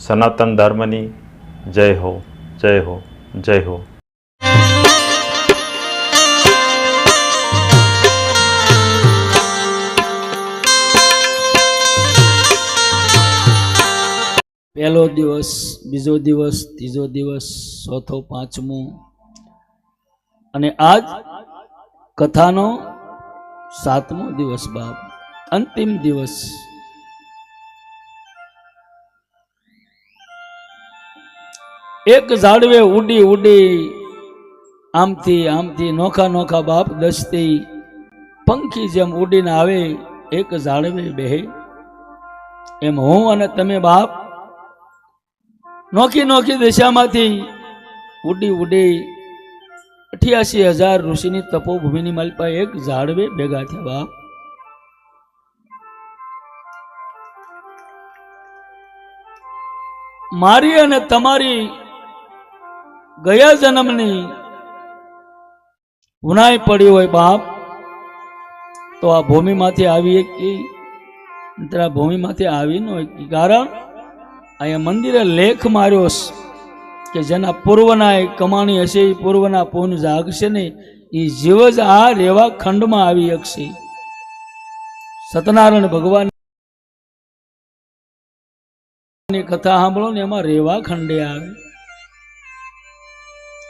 સનાતન ધર્મની જય હો, જય હો, જય હો. પહેલો દિવસ, બીજો દિવસ, ત્રીજો દિવસ, ચોથો, પાંચમો અને આજ કથાનો 7મો દિવસ બાપ, અંતિમ દિવસ. એક ઝાડવે ઉડી ઉડી આમથી આમથી નોખા નોખા બાપ દસતી પંખી જેમ ઉડીને આવે, એક ઝાડવે બેહે. એમ હું અને તમે બાપ નોખી નોખી દિશામાંથી ઉડી ઉડી 88,000 ઋષિની તપોભૂમિની માલપા એક ઝાડવે ભેગા થયા બાપ. મારી અને તમારી ગયા જન્મની ઉનાઈ પડી હોય બાપ, તો આ ભૂમિમાંથી આવી કે આ ભૂમિમાંથી આવી ન હોય. કારણ અહીંયા મંદિરે લેખ માર્યો કે જેના પૂર્વના કમાણી હશે, એ પૂર્વના પૂન જાગશે ને એ જીવ જ આ રેવા ખંડમાં આવી શકશે. સત્યનારાયણ ભગવાન ની કથા સાંભળો ને એમાં રેવા ખંડે આવે.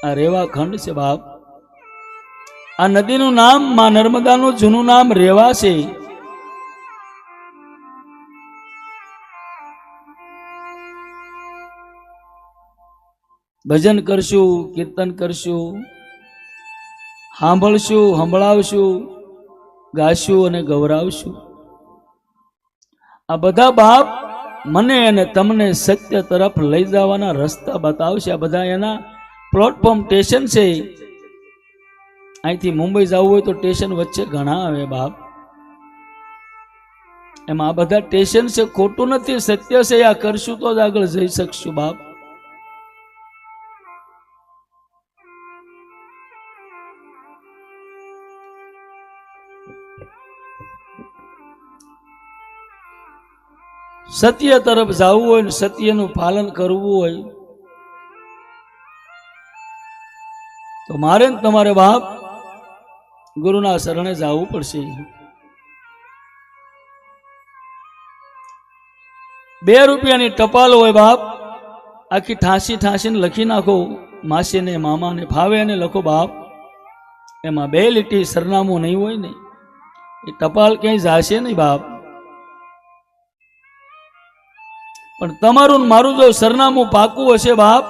આ રેવા ખંડ છે બાપ. આ નદીનું નામ માં નર્મદાનું જૂનું નામ રેવા છે. ભજન કરશું, કીર્તન કરશું, સાંભળશું, સંભળાવશું, ગાશું અને ગૌરાવશું. આ બધા બાપ મને અને તમને સત્ય તરફ લઈ જવાના રસ્તા બતાવશે. આ બધા એના પ્લેટફોર્મ સ્ટેશન છે. અહીંથી મુંબઈ જવું હોય તો સ્ટેશન વચ્ચે ઘણા આવે બાપ. એમાં આ બધા સ્ટેશન છે, ખોટું નથી, સત્ય છે. આ કરશું તો જ આગળ જઈ શકશું બાપ. સત્ય તરફ જવું હોય ને સત્યનું પાલન કરવું હોય તો મારે ને તમારે બાપ ગુરુના શરણે જવું પડશે. 2 રૂપિયાની ટપાલ હોય બાપ, આખી ઠાંસી ઠાંસીને લખી નાખો. માસીને મામાને ફાવે અને લખો બાપ. એમાં 2 લીટી સરનામું નહીં હોય ને એ ટપાલ ક્યાંય જશે નહીં બાપ. પણ તમારું મારું જો સરનામું પાકું હશે બાપ,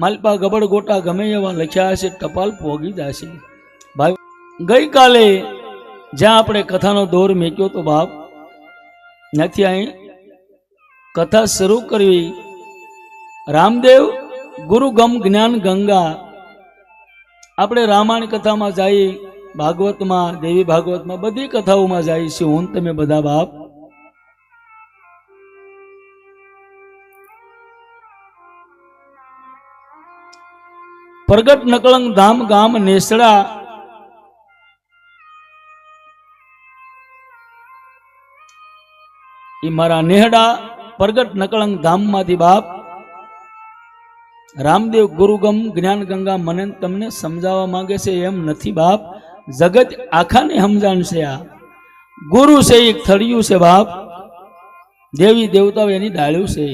માલપા ગબડ ગોટા ગમે એવા લખ્યા હશે, ટપાલ પોગી જશે ભાઈ. ગઈકાલે જ્યાં આપણે કથાનો દોર મેક્યો તો બાપ, ત્યાંથી અહીં કથા શરૂ કરવી. રામદેવ ગુરુગમ જ્ઞાન ગંગા. આપણે રામાયણ કથામાં જઈએ, ભાગવતમાં, દેવી ભાગવતમાં, બધી કથાઓમાં જઈએ છીએ હું તમે બધા બાપ. પ્રગટ નકળંગ ધામ ગામ નેસડા. એ મારા નેહડા પ્રગટ નકળંગ ધામમાંથી બાપ રામદેવ ગુરુગમ જ્ઞાન ગંગા મને તમને સમજાવવા માંગે છે. એમ નથી બાપ, જગત આખાને સમજાણ છે. આ ગુરુ છે, એક થળિયું છે બાપ. દેવી દેવતાઓ એની ડાળ્યું છે.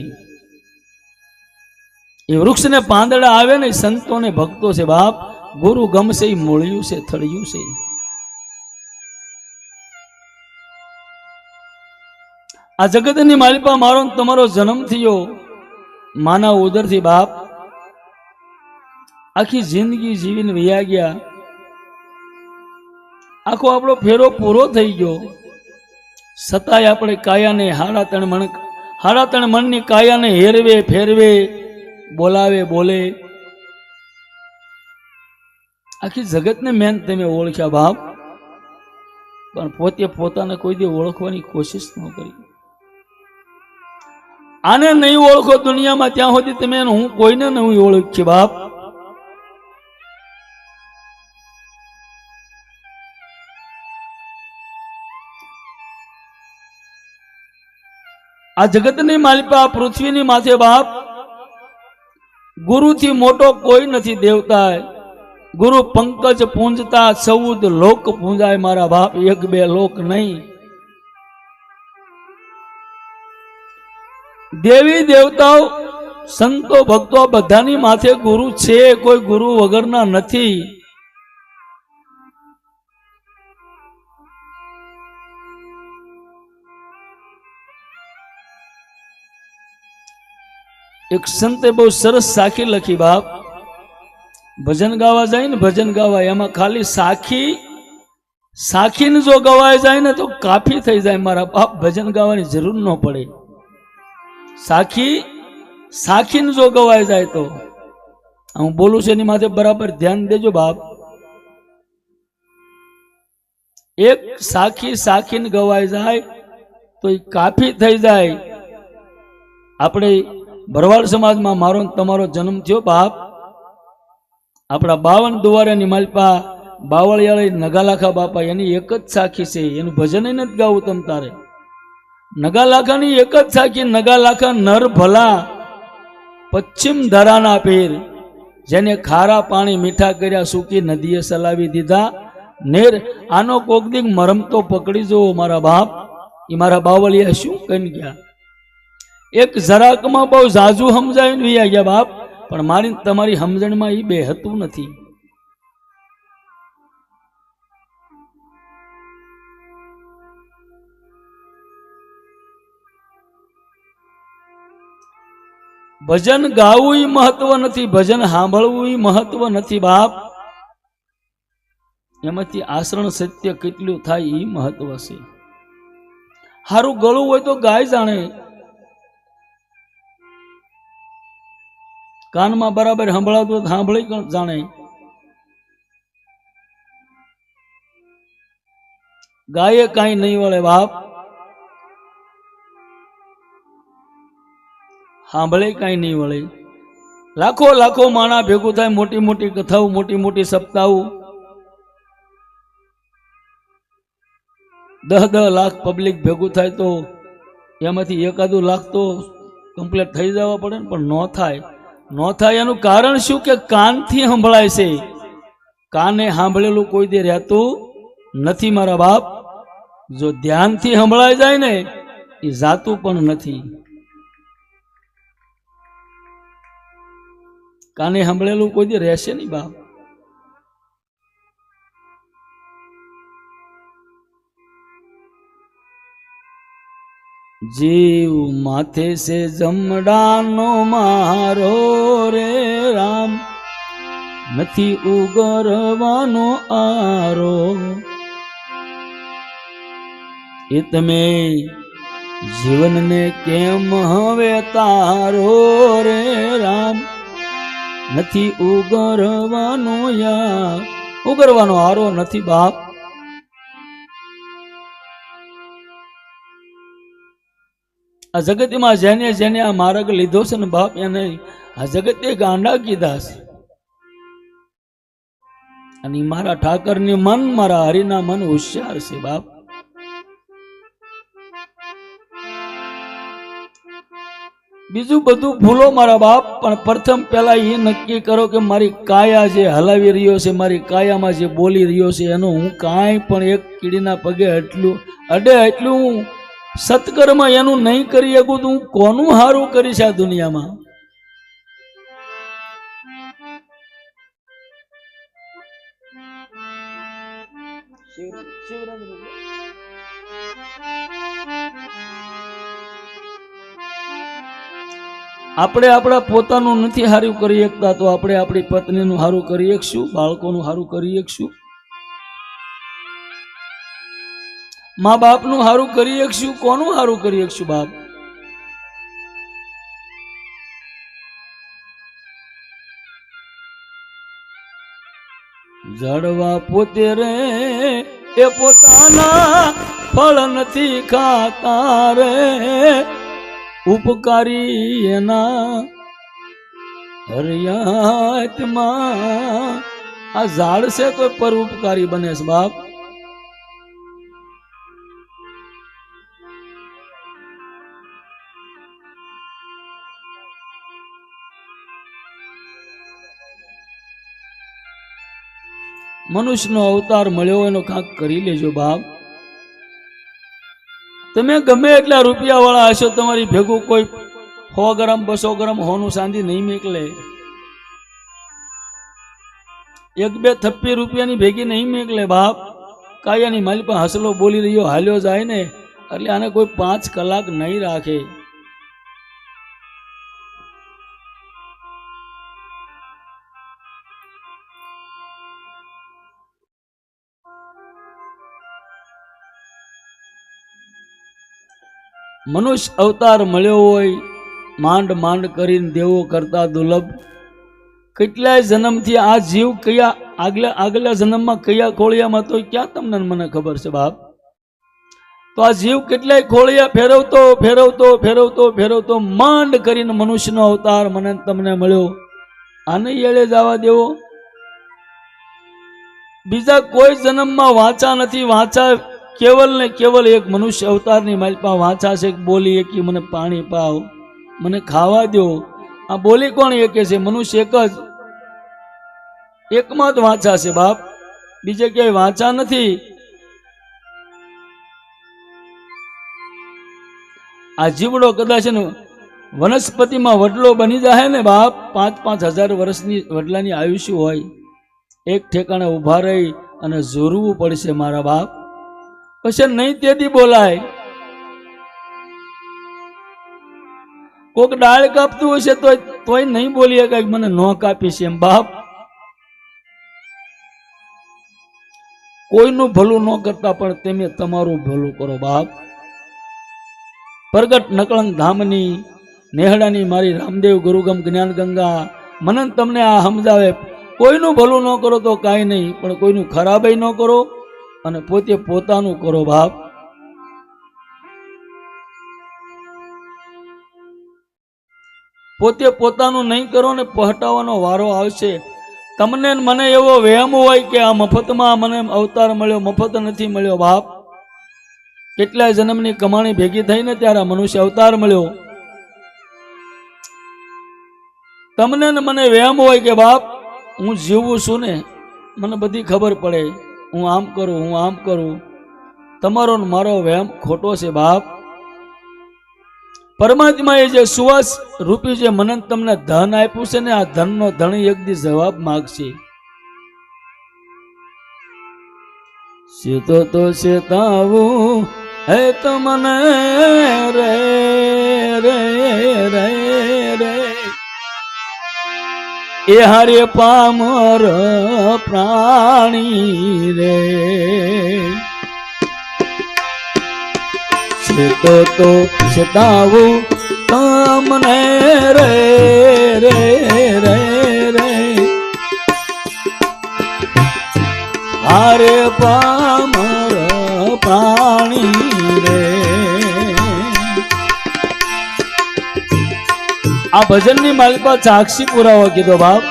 એ વૃક્ષને પાંદડા આવે ને સંતો ને ભક્તો છે બાપ. ગુરુ ગમશે એ મૂળ્યું છે, થળિયું છે. આ જગતની માલિપા મારો તમારો જન્મ થયો માના ઉદરથી બાપ. આખી જિંદગી જીવીને વયા ગયા. આખો આપણો ફેરો પૂરો થઈ ગયો. છતાંય આપણે કાયાને 3.5 મણની કાયાને હેરવે ફેરવે, બોલાવે બોલે. આખી જગતને મેન તમે ઓળખ્યા બાપ, પણ પોતે પોતાને કોઈ દી ઓળખવાની કોશિશ ન કરી. આને નહીં ઓળખો દુનિયામાં ત્યાં સુધી તમે હું કોઈને નહીં ઓળખી બાપ. આ જગતની માલિપા પૃથ્વીની માથે બાપ ગુરુથી મોટો કોઈ નથી દેવતા. ગુરુ પંકજ પૂંજતા 14 લોક પૂંજાય મારા બાપ, 1-2 લોક નહીં. દેવી દેવતાઓ સંતો ભક્તો બધાની માથે ગુરુ છે, કોઈ ગુરુ વગરના નથી. એક સંતે બહુ સરસ સાખી લખી બાપ. ભજન ગાવા જાય ને ભજન ગાવા, એમાં ખાલી સાખીને જો ગવાય જાય ને તો કાફી થઈ જાય મારા બાપ, ભજન ગાવાની જરૂર ન પડે. સાખીને જો ગવાય જાય તો, હું બોલું છું એની માથે બરાબર ધ્યાન દેજો બાપ. એક સાખીને ગવાય જાય તો એ કાફી થઈ જાય. આપણે ભરવાડ સમાજમાં મારો તમારો જન્મ થયો બાપ. આપણા 52 દુવારાની માલપા બાવળિયાળી નગાલાખા બાપા, એની એક જ સાખી છે, એનું ભજન નથી ગાવું તમ તારે. નગાલાખાની એક જ સાખી, નગાલાખા નર ભલા પશ્ચિમ ધરાના પીર, જેને ખારા પાણી મીઠા કર્યા સૂકી નદીએ સલાવી દીધા નેર. આનો કોક દીક મરમ તો પકડી જો મારા બાપ. એ મારા બાવળિયા શું કહી ગયા? એક જરાકમાં બહુ ઝાઝુ સમજાવીને વિયા ગયા બાપ, પણ મારી તમારી સમજણમાં એ બે હતું નથી. ભજન ગાવું મહત્વ નથી, ભજન સાંભળવું મહત્વ નથી બાપ. એમાંથી આચરણ સત્ય કેટલું થાય એ મહત્વ છે. સારું ગળું હોય તો ગાય જાણે, કાનમાં બરાબર સંભળાતું સાંભળી જાણે. ગાયે કાંઈ નહીં વળે બાપ, સાંભળે કાંઈ નહીં વળે. લાખો લાખો માણા ભેગું થાય, મોટી મોટી કથાઓ, મોટી મોટી સપ્તાહો, 10-10 લાખ પબ્લિક ભેગું થાય તો એમાંથી 1-2 લાખ તો કમ્પ્લીટ થઈ જવા પડે ને, પણ ન થાય. ન થાય એનું કારણ શું કે કાનથી સંભળાય છે. કાને સાંભળેલું કોઈ દે રહેતું નથી મારા બાપ. જો ધ્યાનથી સંભળાઈ જાય ને એ જાતું પણ નથી. કાને સાંભળેલું કોઈ દે રહેશે નહીં બાપ. જીવ માથે સે જમડાનો મારો રે રામ, નથી ઉગરવાનો આરો. એ તમે જીવનને કેમ હવે તારો રે રામ, નથી ઉગરવાનો ઉગરવાનો આરો નથી બાપ. આ જગતમાં જેને જેને આ માર્ગ લીધો છે ને બાપ, એને આ જગતે ગાંડા કીધા છે. અને મારા ઠાકરની મન, મારા હરિના મન હોશિયાર છે બાપ. બીજું બધું ભૂલો મારા બાપ, પણ પ્રથમ પહેલા એ નક્કી કરો કે મારી કાયા જે હલાવી રહ્યો છે, મારી કાયામાં જે બોલી રહ્યો છે, એનો હું કાંઈ પણ એક કીડીના પગે એટલું અડે એટલું હું સત્કર્મ એનું નહીં કરી શકું તો હું કોનું હારું કરીશ આ દુનિયામાં? આપણે આપણા પોતાનું નથી હારું કરી શકતા તો આપણે આપણી પત્નીનું હારું કરી શકશું, બાળકોનું હારું કરી શકશું, મા બાપનું હારું કરી શકશું. કોનું હારું કરી શકશું બાપ? ઝાડવા પોતે રે એ પોતાના ફળ નથી ખાતા રે, ઉપકારી એના હરિયાતમાં. આ ઝાડ છે તો પર ઉપકારી બને છે બાપ. મનુષ્યનો અવતાર મળ્યો એનો કાંક કરી લેજો બાપ. તમે ગમે એટલા રૂપિયા વાળા હશો, તમારી ભેગું કોઈ 100 ગ્રામ 200 ગ્રામ હોનું ચાંદી નહીં મેકલે. 1-2 થપ્પી રૂપિયાની ભેગી નહીં મેકલે બાપ. કાયાની માલી પર હસલો બોલી રહ્યો હાલ્યો જાય ને એટલે આને કોઈ 5 કલાક નહીં રાખે. મનુષ્ય અવતાર મળ્યો હોય, માંડ માંડ કરીને દેવો કરતા દુર્લભ. કેટલાય જન્મથી આ જીવ કયા આગલા જન્મમાં કયા ખોળિયામાં તો ક્યાં તમને મને ખબર છે બાપ. તો આ જીવ કેટલાય ખોળિયા ફેરવતો ફેરવતો ફેરવતો ફેરવતો માંડ કરીને મનુષ્યનો અવતાર મને તમને મળ્યો. આને એળે જવા દેવો. બીજા કોઈ જન્મમાં વાંચા નથી. વાંચા કેવલ ને કેવલ એક મનુષ્ય અવતારની માલપા વાંચા છે. બોલી એકી મને પાણી પાવ, મને ખાવા દો. આ બોલી કોણ એકે છે? મનુષ્ય એક જ, એકમાં જ વાંચા છે બાપ. બીજે ક્યાંય વાંચા નથી. આ જીવડો કદાચ ને વનસ્પતિમાં વડલો બની જાય ને બાપ, 5-5 હજાર વર્ષની વડલાની આયુષ્ય હોય, એક ઠેકાણે ઊભા રહી અને ઝૂરવું પડશે મારા બાપ. પછી નહીં તેથી બોલાય. કોક ડાળ કાપતું હશે તોય નહીં બોલીએ કે મને ન કાપી છે એમ બાપ. કોઈનું ભલું ન કરતા પણ તમે તમારું ભલું કરો બાપ. પ્રગટ નકળંગ ધામની નેહડાની મારી રામદેવ ગુરુગમ જ્ઞાન ગંગા મને તમને આ સમજાવે. કોઈનું ભલું ન કરો તો કાંઈ નહીં, પણ કોઈનું ખરાબય ન કરો અને પોતે પોતાનું કરો બાપ. પોતે પોતાનું નહીં કરો ને પહટાવાનો વારો આવશે. તમને મને એવો વહેમ હોય કે આ મફતમાં મને અવતાર મળ્યો, મફત નથી મળ્યો બાપ. કેટલાય જન્મની કમાણી ભેગી થઈને ત્યારે મનુષ્ય અવતાર મળ્યો. તમને ને મને વહેમ હોય કે બાપ હું જીવું છું ને, મને બધી ખબર પડે, હું આમ કરું હું આમ કરું. તમારો ને મારો વહેમ ખોટો છે બાપ. પરમાત્માએ જે સુવાસ રૂપી જે મને તમને ધન આપ્યું છે ને, આ ધનનો ધણી એક દી જવાબ માગશે. સીતો તો શેતાવું હે તમને રે રે રે રે એ હારે પામર પ્રાણી રે. તો શેતાવું તમને રે રે રે રે હારે પામર પ્રાણી રે. આ ભજનની માલિકા સાક્ષી પુરાવો કીધો બાપ.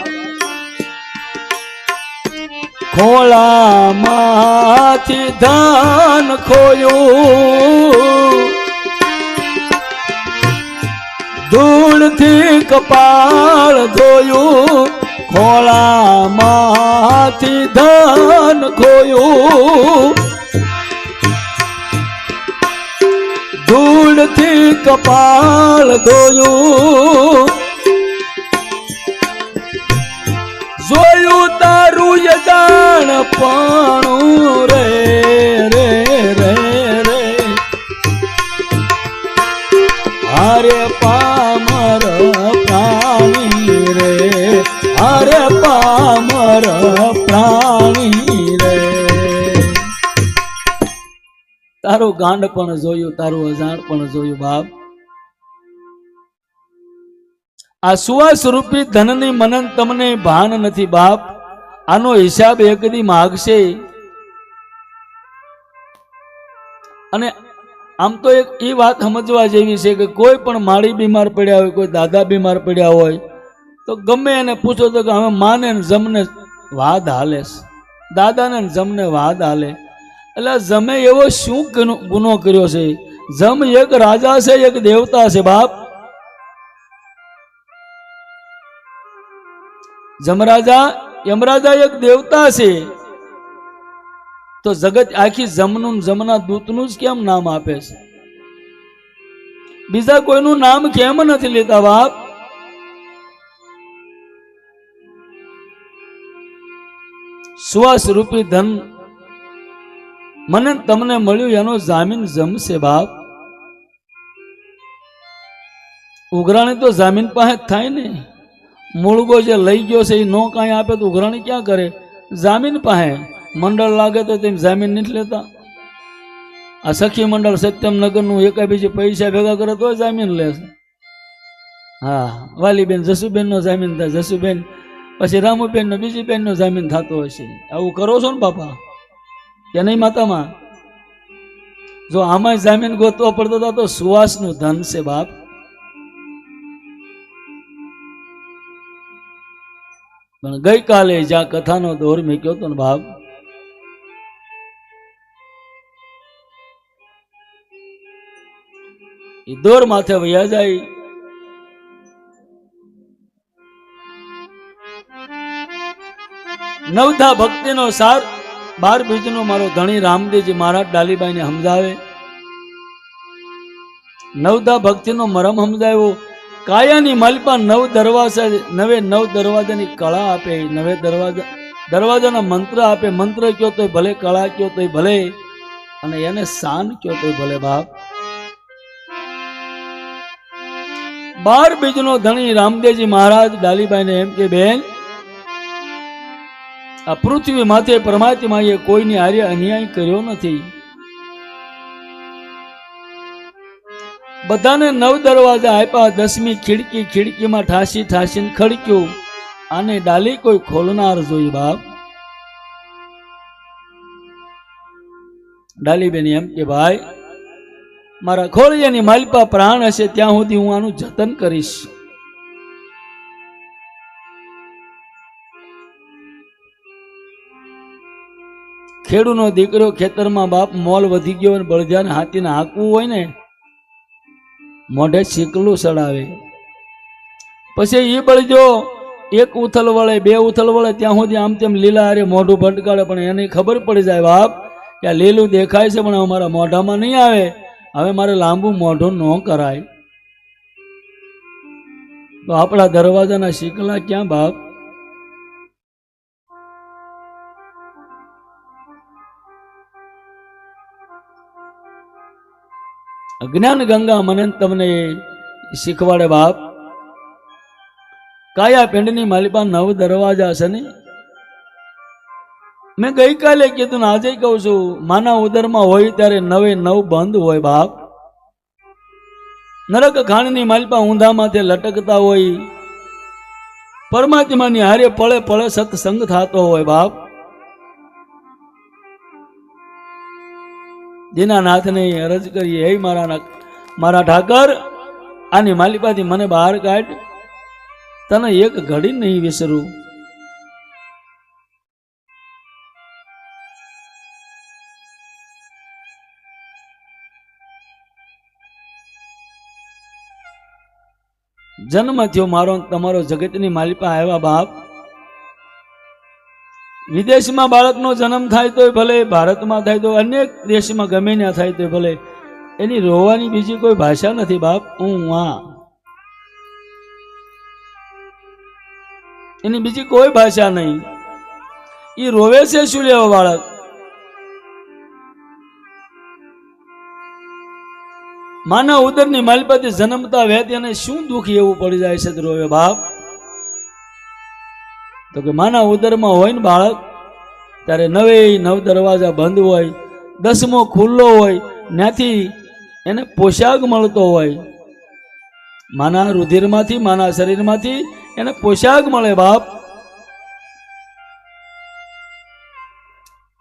ખોળામાંથી ધન ખોયું, ધૂળથી કપાળ ધોયું. ખોળામાંથી ધન ખોયું, ધૂળથી કપાળ ધોયું. જોયું તારું યજાણ પાણું રે રે રે રે હારે પામર પ્રાણી રે હારે પામર પ્રાણી રે. તારું ગાંડ પણ જોયું, તારું અજાણ પણ જોયું બાપ. આ સુવાસ રૂપી ધનની મને તમને ભાન નથી બાપ. આનો હિસાબ એક દી માગશે. અને આમ તો એક એ વાત સમજવા જેવી છે કે કોઈ પણ માળી બીમાર પડ્યા હોય, કોઈ દાદા બીમાર પડ્યા હોય તો ગમે એને પૂછો તો કે હવે માને જમને વાદ હાલે, દાદાને જમને વાદ હાલે. એટલે જમે એવો શું ગુનો કર્યો છે? જમ એક રાજા છે, એક દેવતા છે બાપ. જમરાજા યમરાજા એક દેવતા છે તો જગત આખી જમનું જમના દૂતનું જ કેમ નામ આપે છે? બીજા કોઈનું નામ કેમ નથી લેતા બાપ? શ્વાસ રૂપી ધન મને તમને મળ્યું એનો જામીન જમશે બાપ. ઉઘરાણી તો જામીન પાસે થાય ને. મૂળગો જે લઈ ગયો છે એ નો કાંઈ આપે તો ઉઘરાણી ક્યાં કરે? જામીન પાસે. મંડળ લાગે તો તેમ જામીન નથી લેતા. આ સખી મંડળ સત્યમનગરનું એકા બીજી પૈસા ભેગા કરે તો જામીન લે છે. હા, વાલીબેન જસુબેન નો જામીન થાય, જસુબેન પછી રામુબેન નો બીજી બેન નો જામીન થતો હશે. આવું કરો છો ને બાપા કે નહીં માતામાં? જો આમાં જામીન ગોતવો પડતો હતો તો સુવાસનું ધન છે બાપ. પણ ગઈકાલે જ્યાં કથાનો દોર મૂક્યો હતો ને બાપ, એ દોર માથે વયા જાય. નવધા ભક્તિનો સાર 12 બીજનો મારો ધણી રામદેવજી મહારાજ ડાલીબાઈને સમજાવે. નવધા ભક્તિનો મરમ સમજાવ્યો. કાયાની માલિપા 9 દરવાજા, 9 દરવાજાની કળા આપે, 9 દરવાજાના મંત્ર આપે. મંત્ર કયો તોય ભલે, કળા કયો તોય ભલે, અને એને શાન કયો તોય ભલે બાપ. 12 બીજનો ધણી રામદેવજી મહારાજ ડાલીબાઈને એમ કે બેન, આ પૃથ્વી માથે પરમાત્માએ કોઈની હારે અન્યાય કર્યો નથી. બધાને 9 દરવાજા આપ્યા. 10મી ખિડકી, ખિડકીમાં ઠાસીને ખડક્યું. આને ડાલી કોઈ ખોલનાર જોઈ બાપ. ડાલીબેન એમ કે ભાઈ, મારા ખોળિયાની માલિપા પ્રાણ હશે ત્યાં સુધી હું આનું જતન કરીશ. ખેડૂનો દીકરો ખેતરમાં બાપ, મોલ વધી ગયો અને બળજાને હાથીને હાંકવું હોય ને, મોઢે શીકલું ચડાવે. પછી એ બળજો 1 ઉથલ વળે, 2 ઉથલ વળે ત્યાં સુધી આમ તેમ લીલા હારે મોઢું ભટકાડે. પણ એને ખબર પડી જાય બાપ કે આ લીલું દેખાય છે પણ અમારા મોઢામાં નહીં આવે, હવે મારે લાંબુ મોઢું ન કરાય. તો આપણા દરવાજાના શીકલા ક્યાં બાપ? જ્ઞાન ગંગા મને તમને શીખવાડે બાપ. કાયા પિંડની માલિપા 9 દરવાજા છે ને. મેં ગઈકાલે કીધું ને આજે કહું છું, માના ઉદરમાં હોય ત્યારે 9 બંધ હોય બાપ. નરક ખાણની માલિપા ઊંધામાંથી લટકતા હોય. પરમાત્માની હારે પળે પળે સત્સંગ થતો હોય બાપ. દીનાનાથને અરજ કરીએ, હે મારા ઠાકર, આની માલિપાથી મને બહાર કાઢ, તને એક ઘડી નહીં વિસરું. જન્મ થયો મારો તમારો જગતની માલિપા આવ્યા બાપ. વિદેશમાં બાળકનો જન્મ થાય તોય ભલે, ભારતમાં થાય તો અનેક દેશમાં ગમે ત્યાં થાય તો ભલે, એની રોવાની બીજી કોઈ ભાષા નથી બાપ. એની બીજી કોઈ ભાષા નહીં. એ રોવે છે શું લેવા બાળક? માના ઉદરની માલિપાથી જન્મતા વેત એને શું દુઃખ એવું પડી જાય છે રોવે બાપ? તો કે માના ઉદરમાં હોય ને બાળક ત્યારે 9 દરવાજા બંધ હોય, 10મો ખુલ્લો હોય, ત્યાંથી એને પોશાક મળતો હોય. માના રુધિરમાંથી, માના શરીરમાંથી એને પોશાક મળે બાપ.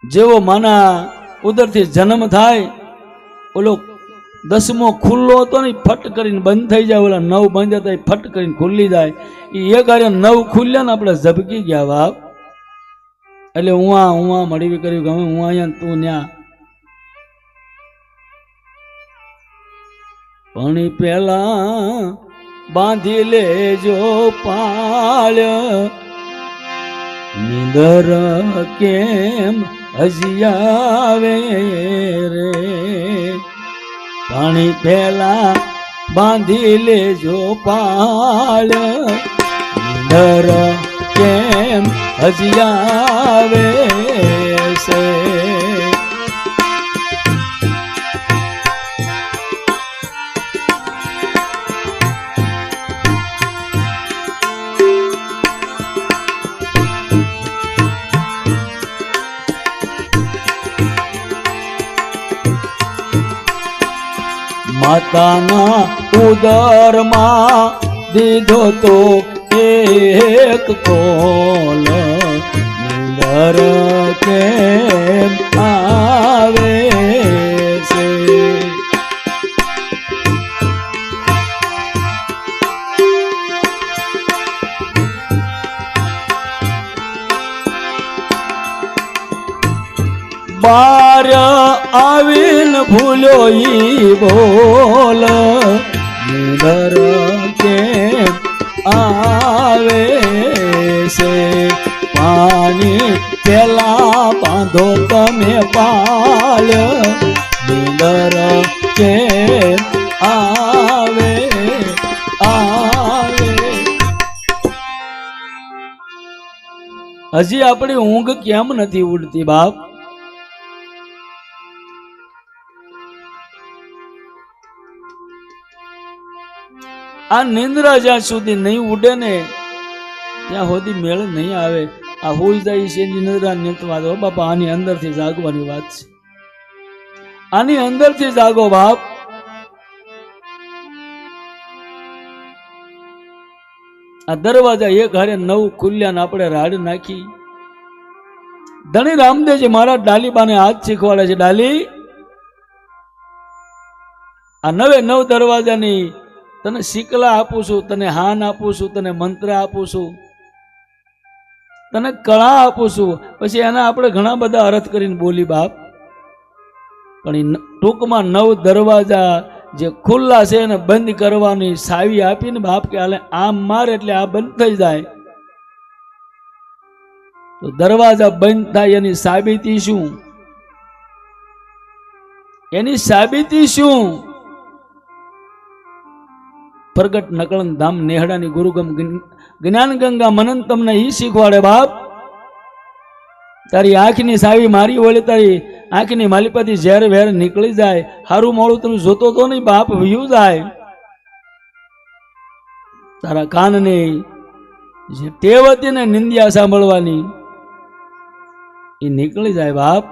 જેવો માના ઉદરથી જન્મ થાય, ઓલો 10મો ખુલ્લો હતો ને ફટ કરીને બંધ થઈ જાય, ઓલા 9 બંધ હતા એ ફટ કરીને ખુલ્લી જાય. એ એક હારે 9 ખુલ્યા ને આપણે ઝબકી ગયા બાપ. એટલે હું મળી કર્યું ગમે હું અહીંયા તું ન્યા. પણ પેલા બાંધી લેજો પાળ, નિંદર કેમ હજી આવે રે પાણી પેલા બાંધી લેજો પાળ ડર કેમ હજી આવે છે માતાના ઉદરમાં દીધો તો એક કોલ ડર કેમ આવે છે બાર આવીને ભૂલ્યો ઈ બોલ ડર કેમ આવે છે પાણી પેલા બાંધો તમે પાલ ડર કેમ આવે આવે હજી આપણી ઊંઘ કેમ નથી ઉડતી બાપ આ નિંદ્રા જ્યાં સુધી નહીં ઉડે ને ત્યાં સુધી મેળ નહીં આવે આ હોઈ જાય છે એની નિંદ્રા નીતવા દો બાપા આની અંદરથી જાગવાની વાત છે આની અંદરથી જાગો બાપ આ દરવાજા એક હારે 9 ખુલ્યા ને આપણે રાડ નાખી ધણી રામદેવજી મારા ડાલીબાને હાથ શીખવાડે છે ડાલી આ 9 દરવાજાની તને શીકલા આપું છું તને હાન આપું છું તને મંત્ર આપું છું તને કળા આપું છું પછી એના આપણે ઘણા બધા અર્થ કરીને બોલી બાપ પણ ટૂંકમાં 9 દરવાજા જે ખુલ્લા છે એને બંધ કરવાની સાવી આપીને બાપ કે હાલે આમ માર એટલે આ બંધ થઈ જાય તો દરવાજા બંધ થાય એની સાબિતી શું એની સાબિતી શું પ્રગટ નકળન ધામ નેહડાની ગુરુગમ જ્ઞાન ગંગા મનન તમને ઈ શીખવાડે બાપ તારી આંખની સાવી મારી ઓલે તારી આંખની માલિપાથી ઝેર વેર નીકળી જાય હારું મોડું તમે જોતો તો નહીં બાપ વયું જાય તારા કાનની જે ટેવ હતી ને નિંદિયા સાંભળવાની એ નીકળી જાય બાપ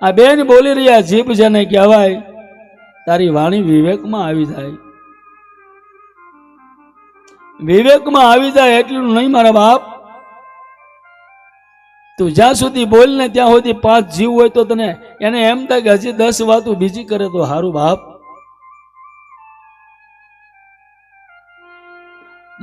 આ બેન બોલી રહ્યા જીભ જેને કહેવાય તારી વાણી વિવેકમાં આવી જાય વિવેકમાં આવી જાય એટલું નહીં મારા બાપ તું જ્યાં સુધી બોલ ને ત્યાં સુધી 5 જીવ હોય તો તને એને એમ થાય કે હજી 10 વાતો બીજી કરે તો હારું બાપ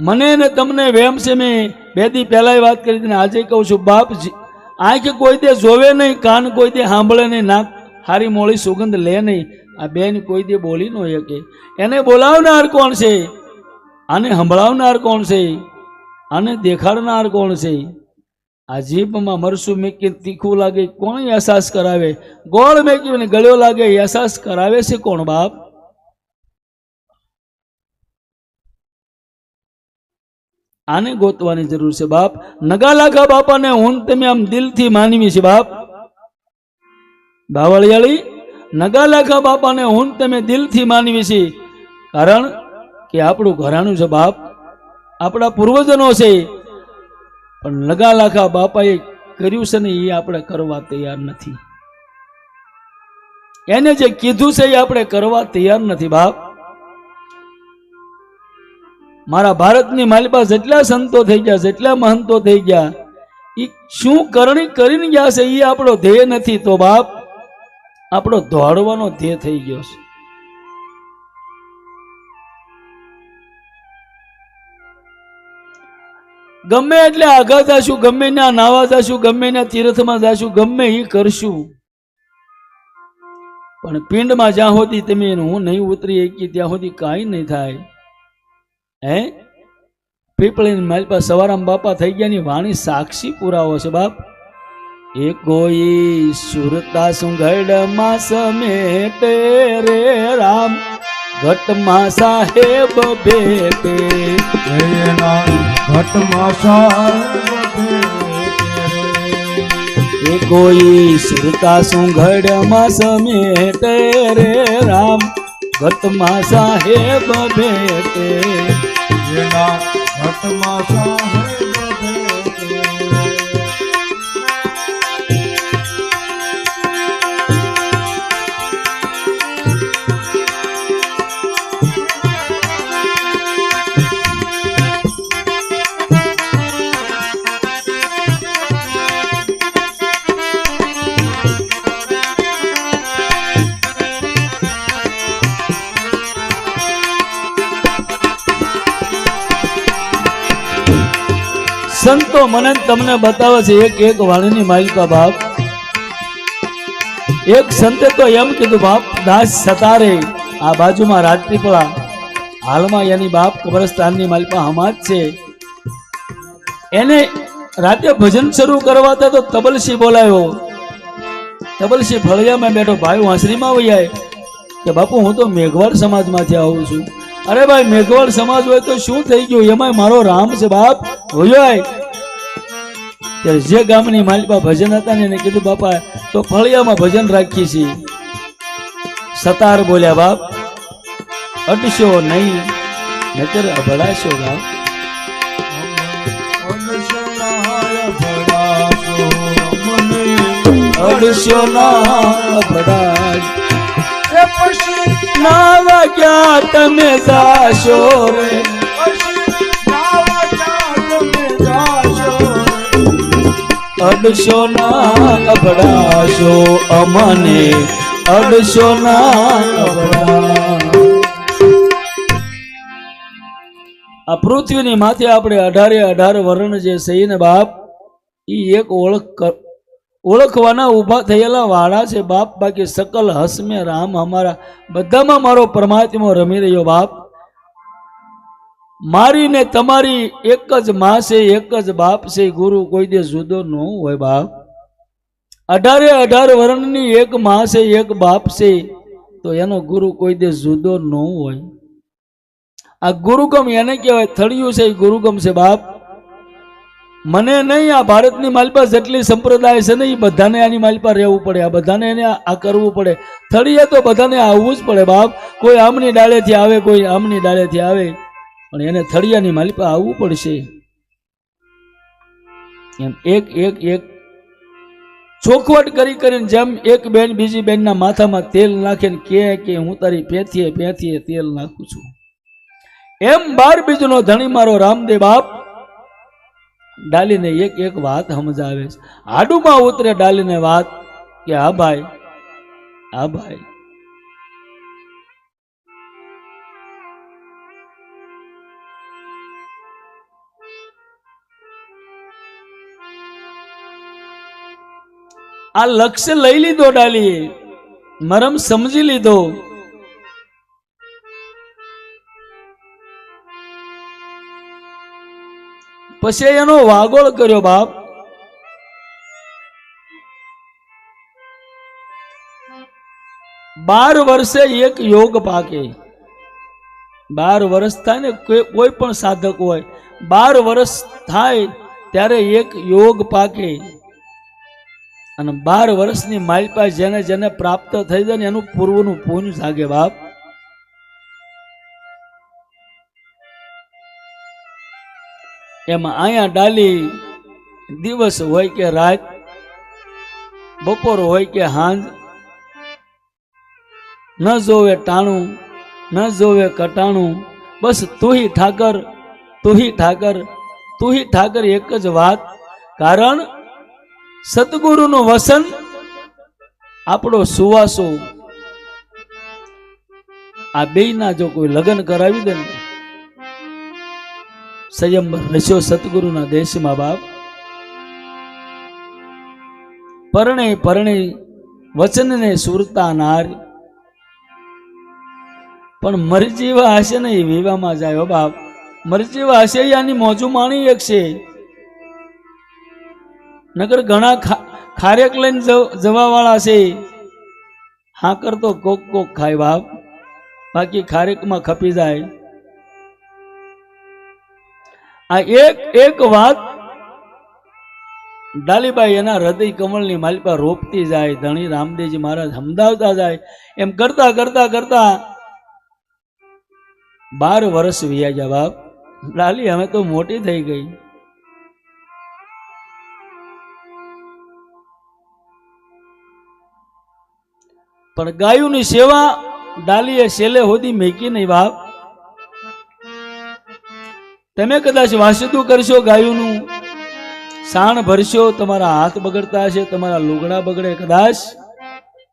મને ને તમને વેમ છે મેં 2 દી પહેલા વાત કરી હતી આજે કહું છું બાપ આંખ કોઈ દે જોવે નહીં કાન કોઈ દે સાંભળે નહીં નાક હારી મોળી સુગંધ લે નહીં આ બેન કોઈ દે બોલી ન શકે એને બોલાવનાર કોણ છે આને સંભળાવનાર કોણ છે આને દેખાડનાર કોણ છે આ જીભમાં મરસું મેકી તીખું લાગે કોણ અહેસાસ કરાવે ગોળ મેકીને ગળ્યો લાગે અહેસાસ કરાવે છે કોણ બાપ આને ગોતવાની જરૂર છે બાપ નગાલાખા બાપાને હું તમે આમ દિલથી માનવી છે બાપ બાવળિયાળી નગાલાખા બાપાને હું તમે દિલથી માનવી છે કારણ કે આપણું ઘરાણું છે બાપ આપણા પૂર્વજનો છે પણ નગાલાખા બાપાએ કર્યું છે ને એ આપણે કરવા તૈયાર નથી એને જે કીધું છે એ આપણે કરવા તૈયાર નથી બાપ મારા ભારતની માલિપા જેટલા સંતો થઈ ગયા જેટલા મહંતો થઈ ગયા એ શું કરણી કરીને ગયા છે એ આપણો ધ્યેય નથી તો બાપ આપણો દોડવાનો ધ્યેય થઈ ગયો છે ગમે એટલે આગળ જાશું ગમે ના નાવા જાશું ગમે ના તીર્થમાં જાશું ગમે એ કરશું પણ પિંડમાં જ્યાં સુધી તમે હું નહીં ઉતરી શકી ત્યાં સુધી કાંઈ નહીં થાય હે પીપળી મારી પાસે સવારામ બાપા થઈ ગયા ની વાણી સાક્ષી પુરાવો છે બાપ એ કોઈ સુરતા સુંઘડમાં સમેટે રે રામ ઘટમાં સાહેબ ભેટે ઘટમાં સાહેબ એ કોઈ સુરતા સુંઘડમાં સમેટે રે રામ ઘટમાં સાહેબ ભેટે જેના ઘટમાં સાહેબ સંતો મને તમને બતાવે છે એક એક વાણીની માલિકા બાપ. એક સંતે તો એમ કીધું બાપ દાસ સતારે આ બાજુમાં રાજપીપળા હાલમાં એની બાપ કબ્રસ્તાનની માલિકા હમાજ છે. એને રાતે ભજન શરૂ કરવા હતા તો તબલસી બોલાયો. તબલસી ફળિયામાં બેઠો ભાઈ વાંસરીમાં વૈયા કે બાપુ હું તો મેઘવાડ સમાજમાંથી આવું છું. અરે ભાઈ મેઘવાડ સમાજ હોય તો શું થઈ ગયું, એમાં મારો રામ છે બાપ હોય. ત્યારે જે ગામની માલિકા ભજન હતા ને એને કીધું બાપા તો ફળિયામાં ભજન રાખીએ છીએ. સતાર બોલ્યા બાપ અડશો નહીં નકર અભડાશો બાપ. અડશો ના અભડાશ ના વાગ્યા તમે જાશો રે અડશો ના અભડાશો અમને અડશો ના અભડા. આ પૃથ્વીની માથે આપણે 18 વર્ણ જે સહી ને બાપ ઈ એક ઓળખવાના ઊભા થયેલા વાળા છે બાપ. બાકી સકલ હસમે રામ હમારા બધામાં મારો પરમાત્મા રમી રહ્યો બાપ. મારી ને તમારી એક જ માં છે એક જ બાપ છે. ગુરુ કોઈ દે જુદો ન હોય બાપ. 18 વર્ણની એક માં છે એક બાપ છે તો એનો ગુરુ કોઈ દે જુદો ન હોય. આ ગુરુગમ એને કહેવાય. થળિયું છે એ ગુરુગમ છે બાપ. મને નહીં આ ભારતની માલપા જેટલી સંપ્રદાય છે ને એ બધાને આની માલપા રહેવું પડે. આ બધાને એને આ કરવું પડે. થળીએ તો બધાને આવવું જ પડે બાપ. કોઈ આમની ડાળેથી આવે કોઈ આમની ડાળેથી આવે પણ એને થળિયાની માલપા આવવું પડશે. એમ એક એક એક ચોખવટ કરીને જેમ એક બેન બીજી બેનના માથામાં તેલ નાખીને કે હું તારી પેથીએ પેથીએ તેલ નાખું છું એમ 12 બીજનો ધણી મારો રામદેવ બાપ ડાલીને એક એક વાત સમજાવે છે. હાડુમાં ઉતરે ડાલીને વાત કે હા ભાઈ હા ભાઈ આ લક્ષ્ય લઈ લીધો. ડાલીએ મરમ સમજી લીધો. પછી એનો વાગોળ કર્યો બાપ. 12 વર્ષે એક યોગ પાકે. 12 વર્ષ થાય ને કોઈ પણ સાધક હોય 12 વર્ષ થાય ત્યારે એક યોગ પાકે અને 12 વર્ષની માલપા જેને જેને પ્રાપ્ત થઈ જાય ને એનું પૂર્વનું પુણ્ય જાગે બાપ. એમાં અહીંયા ડાલી દિવસ હોય કે રાત, બપોર હોય કે હાંજ, ન જોવે ટાણું ન જોવે કટાણું, બસ તું હી ઠાકર તું હી ઠાકર તું હી ઠાકર એક જ વાત. કારણ સતગુરુનું વસન આપણો સુવાસો. આ બેયના જો કોઈ લગ્ન કરાવી દે ને સંયમર રસ્યો સતગુરુના દેશમાં બાપ. પરણે પરણે વચનને સુરતા નાર, પણ મરજીવા હશે ને એ વિવામાં જાય બાપ. મરજીવા હશે આની મોજું માણી એક છે. નગર ઘણા ખારેક લઈને જવા વાળા છે હાકર તો કોક કોક ખાય બાપ, બાકી ખારેકમાં ખપી જાય. આ એક વાત ડાલીબાઈ એના હૃદય કમળની માલિપા રોપતી જાય. ધણી રામદેવજી મહારાજ સમજાવતા જાય. એમ કરતા કરતા કરતા 12 વર્ષ વીયા ગયા બાપ. ડાલી હવે તો મોટી થઈ ગઈ. પણ ગાયોની સેવા ડાલીએ છેલ્લે સુધી મેકી નહીં બાપ. તમે કદાચ વાસુદું કરશો, ગાયોનું સાણ ભરશો, તમારા હાથ બગડતા હશે, તમારા લુગડા બગડે કદાચ,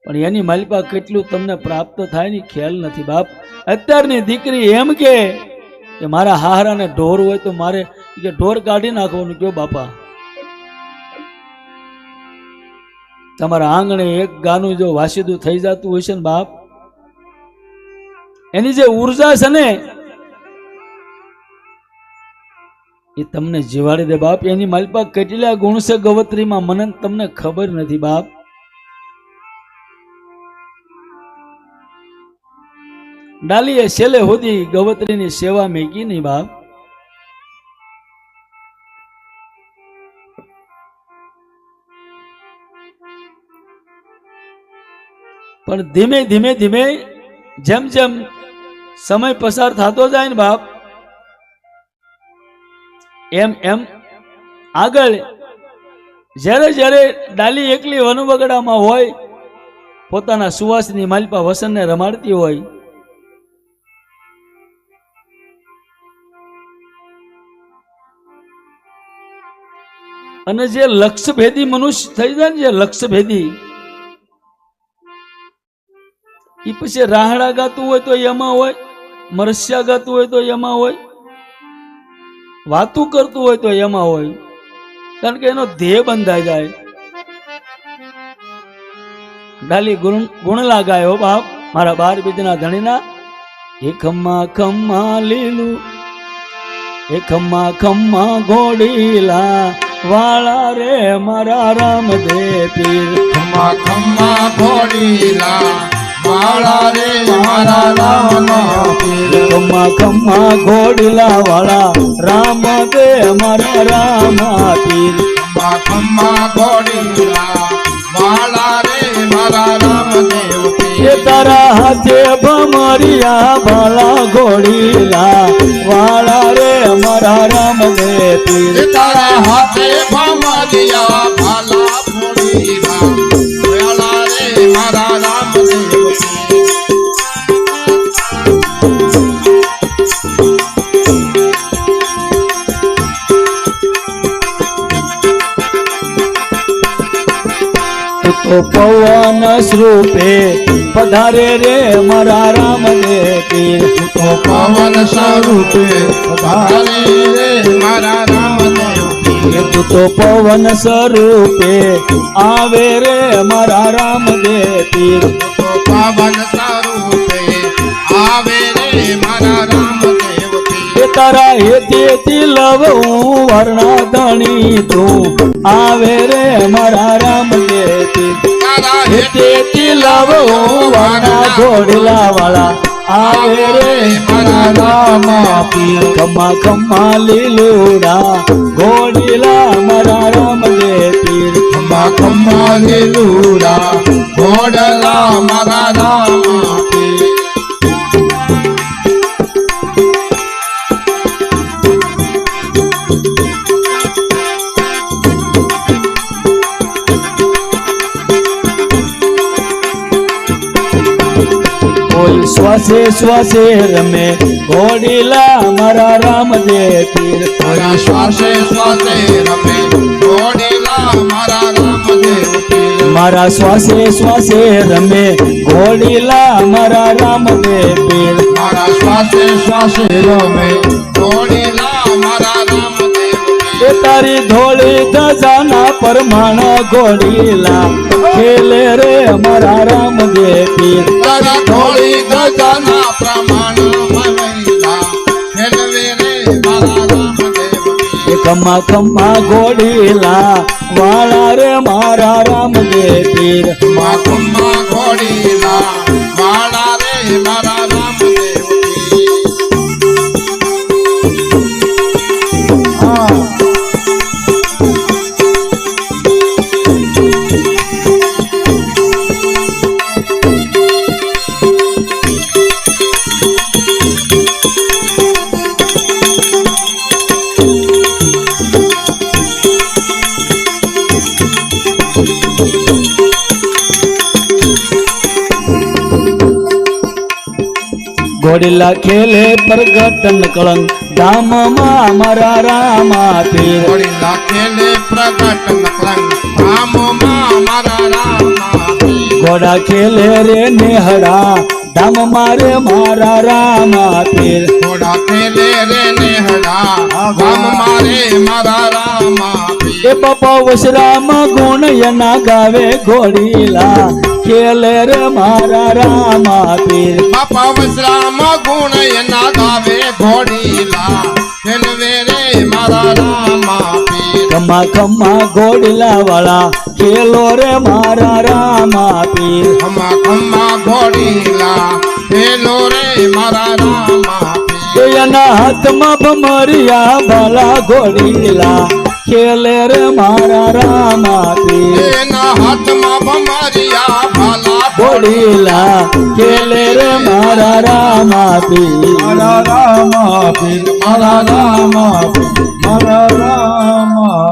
પણ એની માલિપા કેટલું તમને પ્રાપ્ત થાય ની ખ્યાલ નથી બાપ. અત્યારની દીકરી એમ કે મારા હાહરાને ઢોર હોય તો મારે કે ઢોર કાઢી નાખવાનું કયો બાપા. તમારા આંગણે એક ગાનું જો વાસીદું થઈ જતું હોય છે ને બાપ, એની જે ઉર્જા છે ને એ તમને જીવાડી દે બાપ. એની માલિપા કેટલા ગુણ છે ગવત્રીમાં મને તમને ખબર નથી બાપ. ડાલીએ છેલ્લે સુધી ગવત્રીની સેવા મેકી નહીં બાપ. પણ ધીમે ધીમે ધીમે જેમ જેમ સમય પસાર થતો જાય ને બાપ, એમ એમ આગળ જ્યારે જ્યારે ડાલી એકલી વનવગડામાં હોય, પોતાના સુવાસની માલિપા વસનને રમાડતી હોય, અને જે લક્ષ્યભેદી મનુષ્ય થઈ જાય ને, જે લક્ષ્યભેદી, એ પછી રાહડા ગાતું હોય તો એમાં હોય, મરસ્યા ગાતું હોય તો એમાં હોય, વાતું કરતું હોય તો એમાં હોય, કારણ કે એનો ધ્યેય બંધાઈ જાય. ડાલી ગુણલા ગાય હો બાપ મારા 12 બીજના ધણીના. એ ખમ્મા ખમ્મા લીલું, એ ખમ્મા ખમ્મા ઘોડીલા વાળા રે મારા રામદેવ પીર. ખમ્મા ખમ્મા ઘોડીલા વાળા રે મારા રામદેવ પીર. ખમ્મા ખમ્મા ઘોડીલા વાળા રામદેવ મારા રામા પીર. ખમ્મા ખમ્મા ઘોડીલા વાળા રે મારા રામદેવ પીર. એ તારા હાથે ભમરિયા ભાલા ઘોડીલા વાળા રે મારા રામદેવ પીર. તારા હાથે ભમરિયા ભાલા ઘોડીલા વાળા રે મારા રામદેવ પીર. તો પવન સ્વરૂપે પધારે રે મારા રામદેવ પીર. તો પવન સ્વરૂપે પધારે રે મારા રામદેવ પીર. તું તો પવન સ્વરૂપે આવે રે મારા રામદેવ પીર. તો પવન સ્વરૂપે આવે રે મારા રામદેવ પીર. એ તારા હેતેથી લવું વર્ણા ધણી તું આવે રે મારા રામદેવ પીર. તારા હેતેથી લવું વર્ણા ઘોડલા વાળા આવે રે મારા રામા પીર. ખમ્મા ખમ્મા લીલુડા ઘોડીલા મારા રામદેવ પીર. ખમ્મા ખમ્મા લીલુડા ઘોડલા મારા રામા પીર. કોઈ શ્વાસે શ્વાસે રમે ઘોડીલા મારા રામદેવ પીર. મારા શ્વાસે શ્વાસે રમે ઘોડીલા મારા રામદેવ પીર. મારા શ્વાસે શ્વાસે રમે ઘોડીલા મારા રામદેવ પીર. મારા શ્વાસે શ્વાસે રમે ઘોડીલા મારા રામદેવ પીર. એ તારી ધોળી ધજાના પરમાણ ઘોડીલા ખેલે રે મારા રામદેવ પીર. તારા ધોળી ગજાના પ્રમાણ મનૈલા ખેલવે રે મારા રામદેવ પીર. એ ખમ્મા ખમ્મા ઘોડીલા વાળા રે મારા રામદેવ પીર ખમ્મા ખમ્મા ઘોડીલા વાળા રે મારા રામદેવ પીર. હા ઘોડીલા ખેલે પ્રગટન કળંક ધામમાં મારા રામા પીર ઘોડીલા ખેલે પ્રગટ નકલંગ ધામમાં મારા રામા પીર. ઘોડા ખેલે રે નેહડા ધામ મારે મારા રામા પીર ઘોડા ખેલે રે નેહડા ધામ મારે મારા રામા પીર. એ બાપા વસરામ ગુણ એના ગાવે ઘોડીલા ખેલે રે મારા રામા પીર બાપા વસરામ ગુણ એના ગાવે ઘોડીલા ખેલવે રે મારા રામા પીર. ખમ્મા ખમ્મા ઘોડીલા વાળા ખેલો રે મારા રામા પીર ખમ્મા ખમ્મા ઘોડીલા ખેલો રે મારા રામા પીર. એના હાથમાં ભમરિયા ભલા ઘોડીલા ખેલે રે મારા રામા પીર એના હાથમાં ભમરિયા ભાલા ઘોડીલા ખેલે રે મારા રામા પીર મારા રામા પીર મારા રામા પીર મારા રામા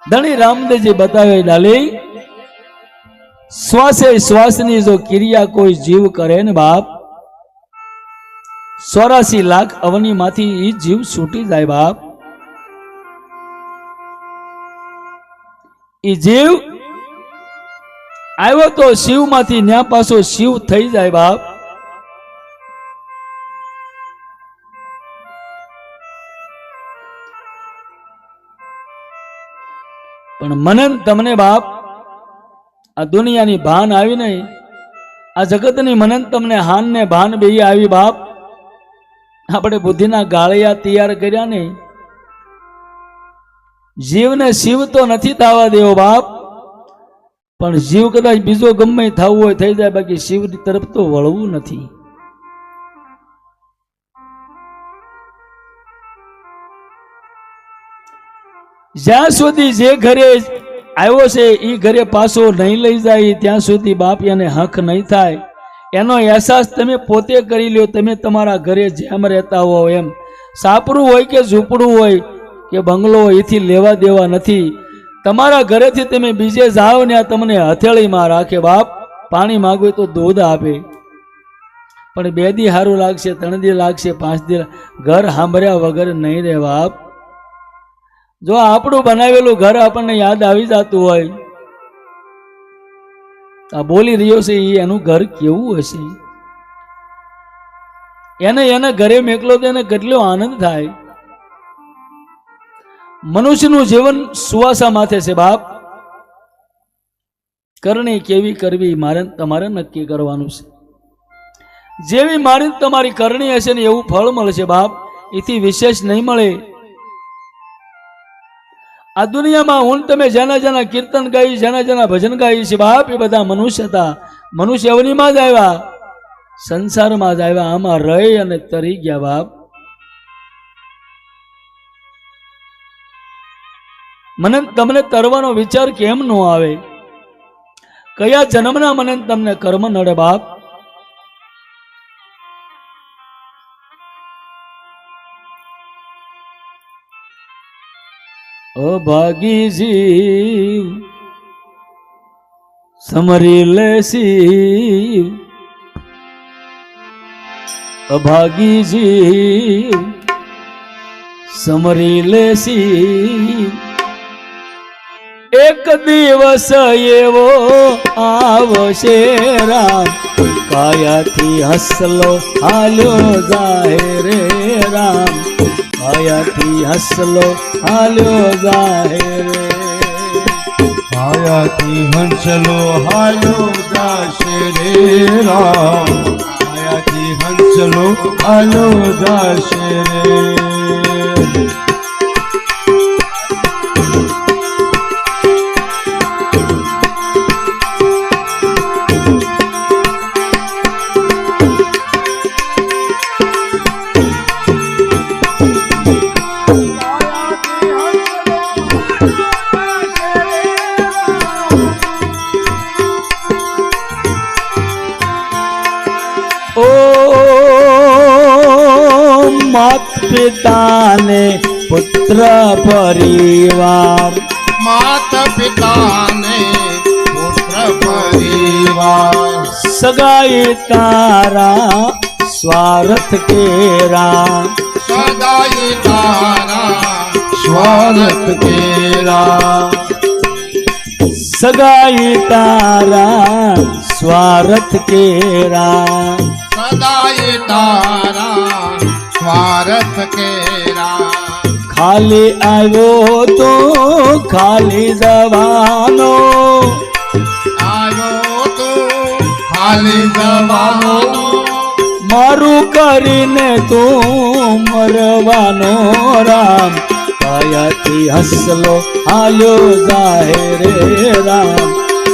ધણી રામદેવજી બતાવે ડાલી શ્વાસે શ્વાસની જો ક્રિયા કોઈ જીવ કરે ને બાપ 84 લાખ અવની માંથી ઈ જીવ છૂટી જાય બાપ ઈ જીવ આવ્યો તો શિવ માંથી ન્યા પાછો શિવ થઈ જાય બાપ પણ મને ને તમને બાપ આ દુનિયાની ભાન આવી નહીં આ જગતની મને ને તમને હાન ને ભાન બે આવી બાપ આપણે બુદ્ધિના ગાળિયા તૈયાર કર્યા ને જીવને શિવ તો નથી થવા દેવો બાપ પણ જીવ કદાચ બીજો ગમે થવું હોય થઈ જાય બાકી શિવની તરફ તો વળવું નથી જ્યાં સુધી જે ઘરે આવ્યો છે એ ઘરે પાછો નહીં લઈ જાય ત્યાં સુધી બાપ એને હક નહીં થાય એનો અહેસાસ તમે પોતે કરી લ્યો તમે તમારા ઘરે જેમ રહેતા હો એમ સાપરું હોય કે ઝૂંપડું હોય કે બંગલો હોય એથી લેવા દેવા નથી તમારા ઘરેથી તમે બીજે જાઓ ને આ તમને હથેળીમાં રાખે બાપ પાણી માંગવું તો દૂધ આપે પણ 2 દી સારું લાગશે 3 દી લાગશે 5 દી ઘર સાંભળ્યા વગર નહીં રહે બાપ જો આપણું બનાવેલું ઘર આપણને યાદ આવી જતું હોય આ બોલી રહ્યો છે એ એનું ઘર કેવું હશે એને ઘરે મેકલો તો એને કેટલો આનંદ થાય મનુષ્યનું જીવન સુવાસા માથે છે બાપ કરણી કેવી કરવી મારે તમારે નક્કી કરવાનું છે જેવી મારી તમારી કરણી હશે ને એવું ફળ મળશે બાપ એથી વિશેષ નહીં મળે આ દુનિયામાં હું તમે જેના જેના કીર્તન ગાઈ જેના જેના ભજન ગાઈ છે બાપ એ બધા મનુષ્ય હતા મનુષ્ય અવનીમાં જ આવ્યા સંસારમાં જ આવ્યા આમાં રહી અને તરી ગયા બાપ મને તમને તરવાનો વિચાર કેમ ન આવે કયા જન્મના મને તમને કર્મ નડે બાપ અભાગી જીવ સમરી લે શિવ અભાગી જીવ સમરી લે શિવ એક દિવસ એવો આવશે રામ કાયાથી હસલો હાલ્યો જાય રે રામ કાયાથી હસલો હાલ્યો જાય રે કાયાથી હંસલો હાલ્યો જાશે રે રામ કાયાથી હંસલો હાલ્યો જાશે રે માત પિતાને પુત્ર પરિવાર, માત પિતાને પુત્ર પરિવાર, સગાઈ તારા સ્વાર્થ કેરા, સદાઈ તારા સ્વાર્થ કેરા, સગાઈ તારા સ્વાર્થ કેરા, સદાઈ તારા સ્વાર્થ કેરા, ખાલી આવ્યો તો ખાલી જવાનો, આવ્યો તું ખાલી જવાનો, મારું કરીને તું મરવાનો રામ, કાયાથી હસલો હાલ્યો જાહેરે રામ,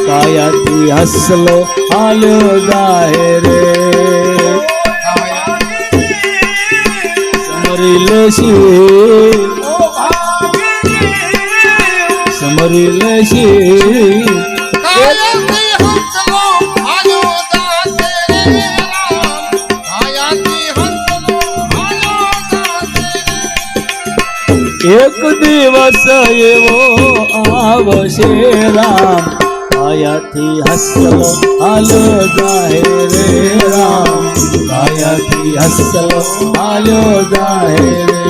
કાયાથી હસલો હાલ્યો જાહેરે, સમરી લેશી સમરી લેશી, કાયાથી હંસલો હાલ્યો દાસે રામ, કાયાથી હંસલો હાલ્યો દાસે, એક દિવસ એવો આવશે રામ, કાયાથી હસલો હાલ્યો જાહેરે રામ, કાયાથી હસલો હાલ્યો જાહેરે.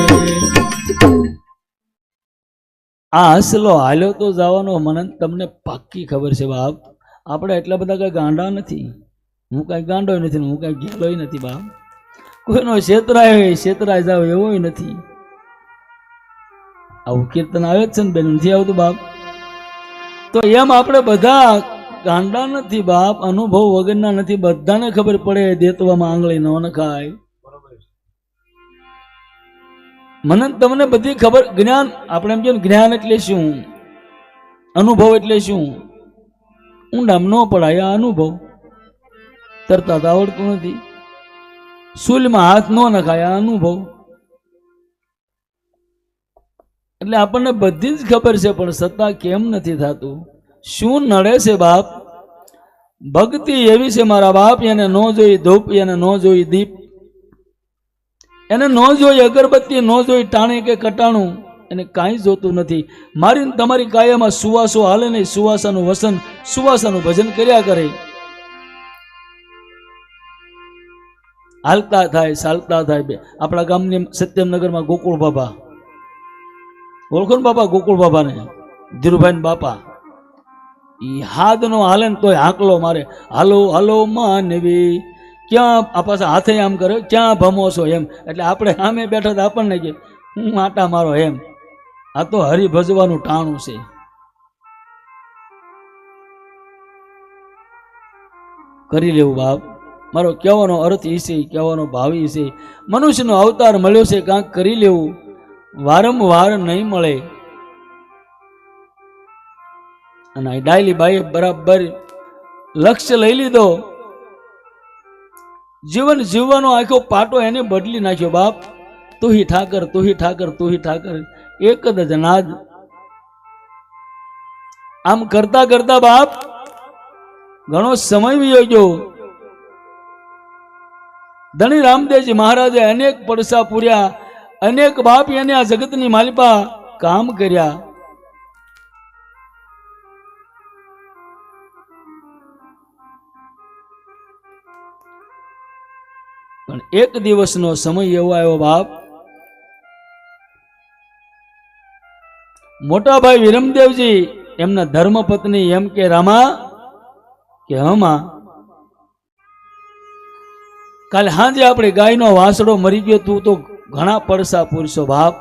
આ હસલો હાલ્યો તો જવાનો મને ને તમને પાક્કી ખબર છે બાપ. આપણે એટલા બધા કઈ ગાંડા નથી, હું કઈ ગાંડો નથી, હું કઈ ગેલોય નથી બાપ. કોઈનો છેતરાય જાવ એવો નથી. આવું કીર્તન આવે જ છે ને બેન, નથી આવતું બાપ? તો એમ આપણે બધા ગાંડા નથી બાપ, અનુભવ વગરના નથી. બધાને ખબર પડે દેતવામાં આંગળી ન નખાય. મને તમને બધી ખબર. જ્ઞાન આપણે એમ કહે જ્ઞાન એટલે શું, અનુભવ એટલે શું? ઊંડામાં ન પડાય આ અનુભવ. તરતા તો આવડતું નથી, સૂલમાં હાથ ન નખાય આ અનુભવ. એટલે આપણને બધી જ ખબર છે, પણ છતાં કેમ નથી થતું? શું નડે છે બાપ? ભક્તિ એવી છે મારા બાપ, એને ન જોઈ ધૂપ, એને ન જોઈ દીપ, એને ન જોઈ અગરબત્તી, ન જોઈ ટાણે કે કટાણું, એને કાંઈ જોતું નથી. મારી તમારી કાયામાં સુવાસો હાલે નહીં, સુવાસાનું વસન, સુવાસાનું ભજન કર્યા કરે. હાલતા થાય ચાલતા થાય. આપણા ગામની સત્યમનગરમાં ગોકુળ બાબા, ઓળખો ને બાપા? ગોકુળ બાપાને, ધીરુભાઈ બાપા, ઈ હાથ નો હાલે ને તોય હાંકલો મારે, હાલો હાલો માનવી, ક્યાં આ પાછા હાથે આમ કરે, ક્યાં ભમો છો એમ. એટલે આપણે સામે બેઠા તો આપણને કે હું આટા મારો એમ. આ તો હરી ભજવાનું ટાણું છે. કરી લેવું બાપ. મારો કહેવાનો અર્થ એ છે, કહેવાનો ભાવ એ છે, મનુષ્યનો અવતાર મળ્યો છે, કાંક કરી લેવું. વારંવાર નહીં મળે. અને ડાયલી બાઈએ બરાબર લક્ષ્ય લઈ લીધો, જીવન જીવવાનો આખો પાટો એને બદલી નાખ્યો બાપ. તુહી ઠાકર, તુહી ઠાકર, તુહી ઠાકર, એક જ જનાદ. આમ કરતા કરતા બાપ ઘણો સમય વયો ગયો. ધણી રામદેવજી મહારાજે અનેક પડસા પૂર્યા, અનેક બાપ એને આ જગતની માલિપા કામ કર્યા. પણ એક દિવસનો સમય એવો આવ્યો બાપ, મોટા ભાઈ વિરમદેવજી એમના ધર્મપત્ની એમ કે રામા કે હમા, કાલે હાજે આપણે ગાયનો વાસડો મરી ગયો, તું તો ઘણા પડસા પૂરશો બાપ.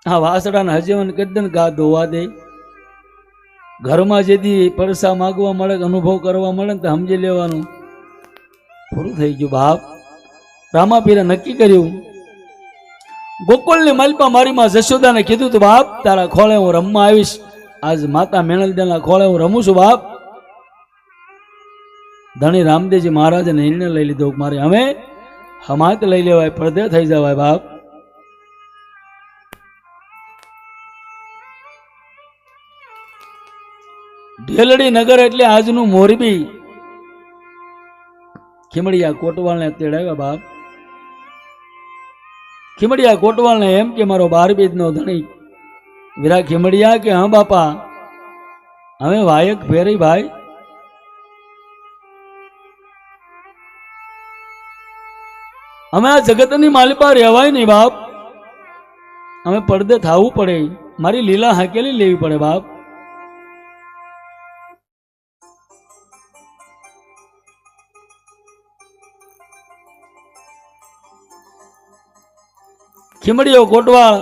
આ વાસડાને હજીવન કરી દે ને, ગા ધોવા દે. ઘરમાં જેથી પડસા માગવા મળે, અનુભવ કરવા મળે ને તો સમજી લેવાનું પૂરું થઈ ગયું બાપ. રામાપીરે નક્કી કર્યું, ગોકુળની માલપા મારી માં જશોદાને કીધું તું બાપ તારા ખોળે હું રમવા આવીશ. આજ માતા મેણલદેના ખોળે હું રમું છું બાપ. ધણી રામદેવજી મહારાજે નિર્ણય લઈ લીધો મારે અમે હમાત લઈ લેવાય, પડદે થઈ જવાય બાપ. ઢેલડી નગર એટલે આજનું મોરબી. ખીમડિયા કોટવાલને તેડાવ્યા બાપ. ખીમડિયા કોટવાલને એમ કે મારો 12 બીજનો ધણી વીરા ખીમડિયા કે હા બાપા હવે વાયક ફેરી ભાઈ. અમે આ જગતની માલિપા રહેવાય નહીં બાપ, અમે પડદે થવું પડે, મારી લીલા હાકેલી લેવી પડે બાપ. ખીમડીઓ કોટવાળ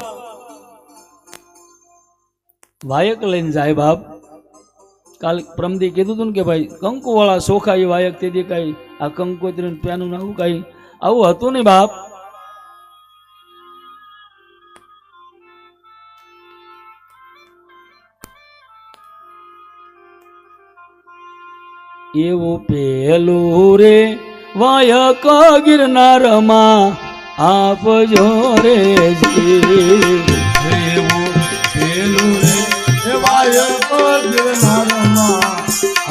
વાયક લઈને જાય બાપ. કાલ પ્રમદી કીધું હતું ને કે ભાઈ કંકુ વાળા સોખા એ વાયક તેથી કઈ આ કંકોત્રી પેનું આવું કઈ આવું હતું નહીં બાપ. એવું પેલું રે વાયક ગિરનારમાં આપજો રે જી. એવું પેલું રે વાયક ગિરનારમાં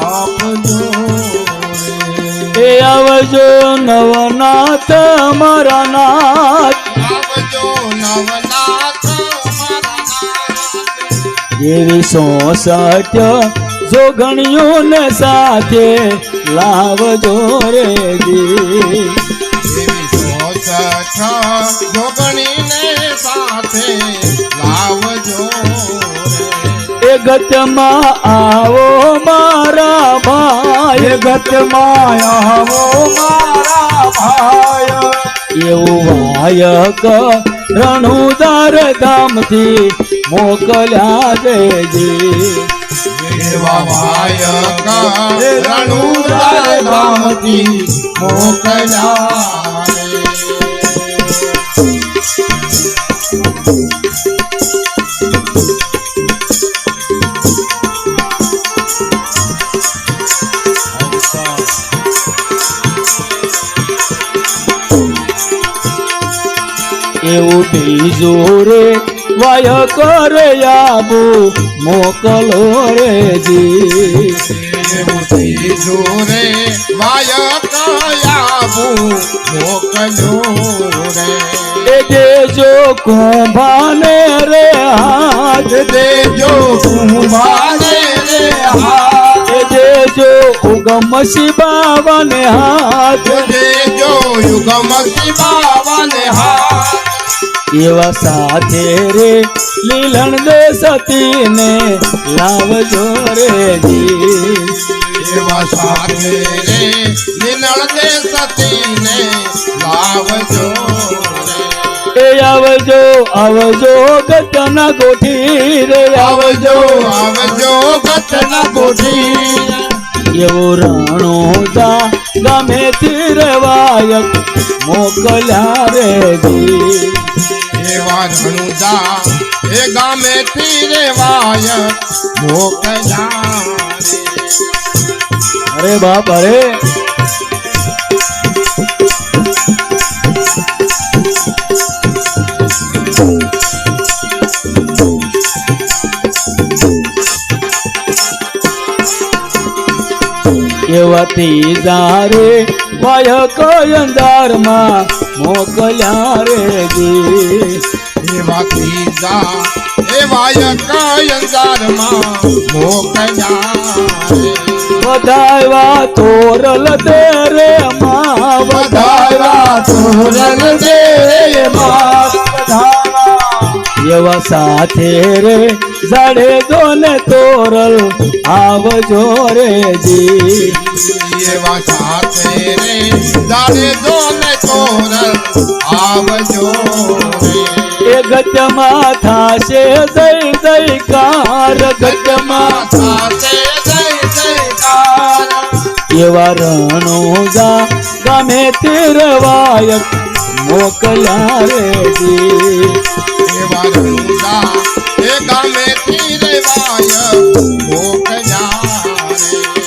આપજો રે. એ આવજો નવનાથ મારા નાથ, આવજો નવનાથ મારા નાથ. એવી 66 જોગણીઓને સાથે લાવજો રે જી. જોગણીને સાથે લાવજો એ ગતમાં આવો મારા ભાઈ, એ ગતમાં આવો મારા ભાઈ. એવું વાયક રણુદાર ધામથી મોકલ્યા દેજી. એવા વાયક રણુદાર ધામથી મોકલ્યા રે. એવું બીજું રે વાયક રે આબુ મોકલો રે જી. એવું ત્રીજું રે વાયક આવું મોકલ્યો રે. એ દેજો કુંભાને રે હાથ, દેજો કુંભાને રે હાથ. એ દેજો ઉગમ શિવાને હાથ, દેજો યુગમ શિવાને હાથ. એવા સાથે રે લીલણ દે સતીને લાવજો રે જી. એવા સાથે રે નિનળ દે સતીને લાવજો રે. એ આવજો આવજો ગતના ગોઠી રે આવજો, આવજો ગતના ગોઠી. એવો રણોદા ગમેથી રે વાયક મોકલ્યા રે જી. એવા રણુદા એ ગામે તીરે વાયક મોકલ્યા રે. અરે બાપ અરે એવા ત્રીજા રે વાયક અંધારમાં મોકલ્યા રે જી. એવા ત્રીજા એ વાયક અંધારમાં મોકલ્યા રે. વધાવ્યા તોરલ દે રે માં, વધાવ્યા તોરલ દે માં. એવા સાથે રે જાડે દોને તોરલ આવજો રે જી. એવા સાથે રે જાડે દોને તોરલ આવજો રે. એ ગતમાં થાશે જય જયકાર, ગતમાં સાથે જય જયકાર. એવા રણોજા ગમે તીર વાયક મોકલ્યા રે જી એવા રણુજા એ ગામેથી રેવાય મોકલ્યા રે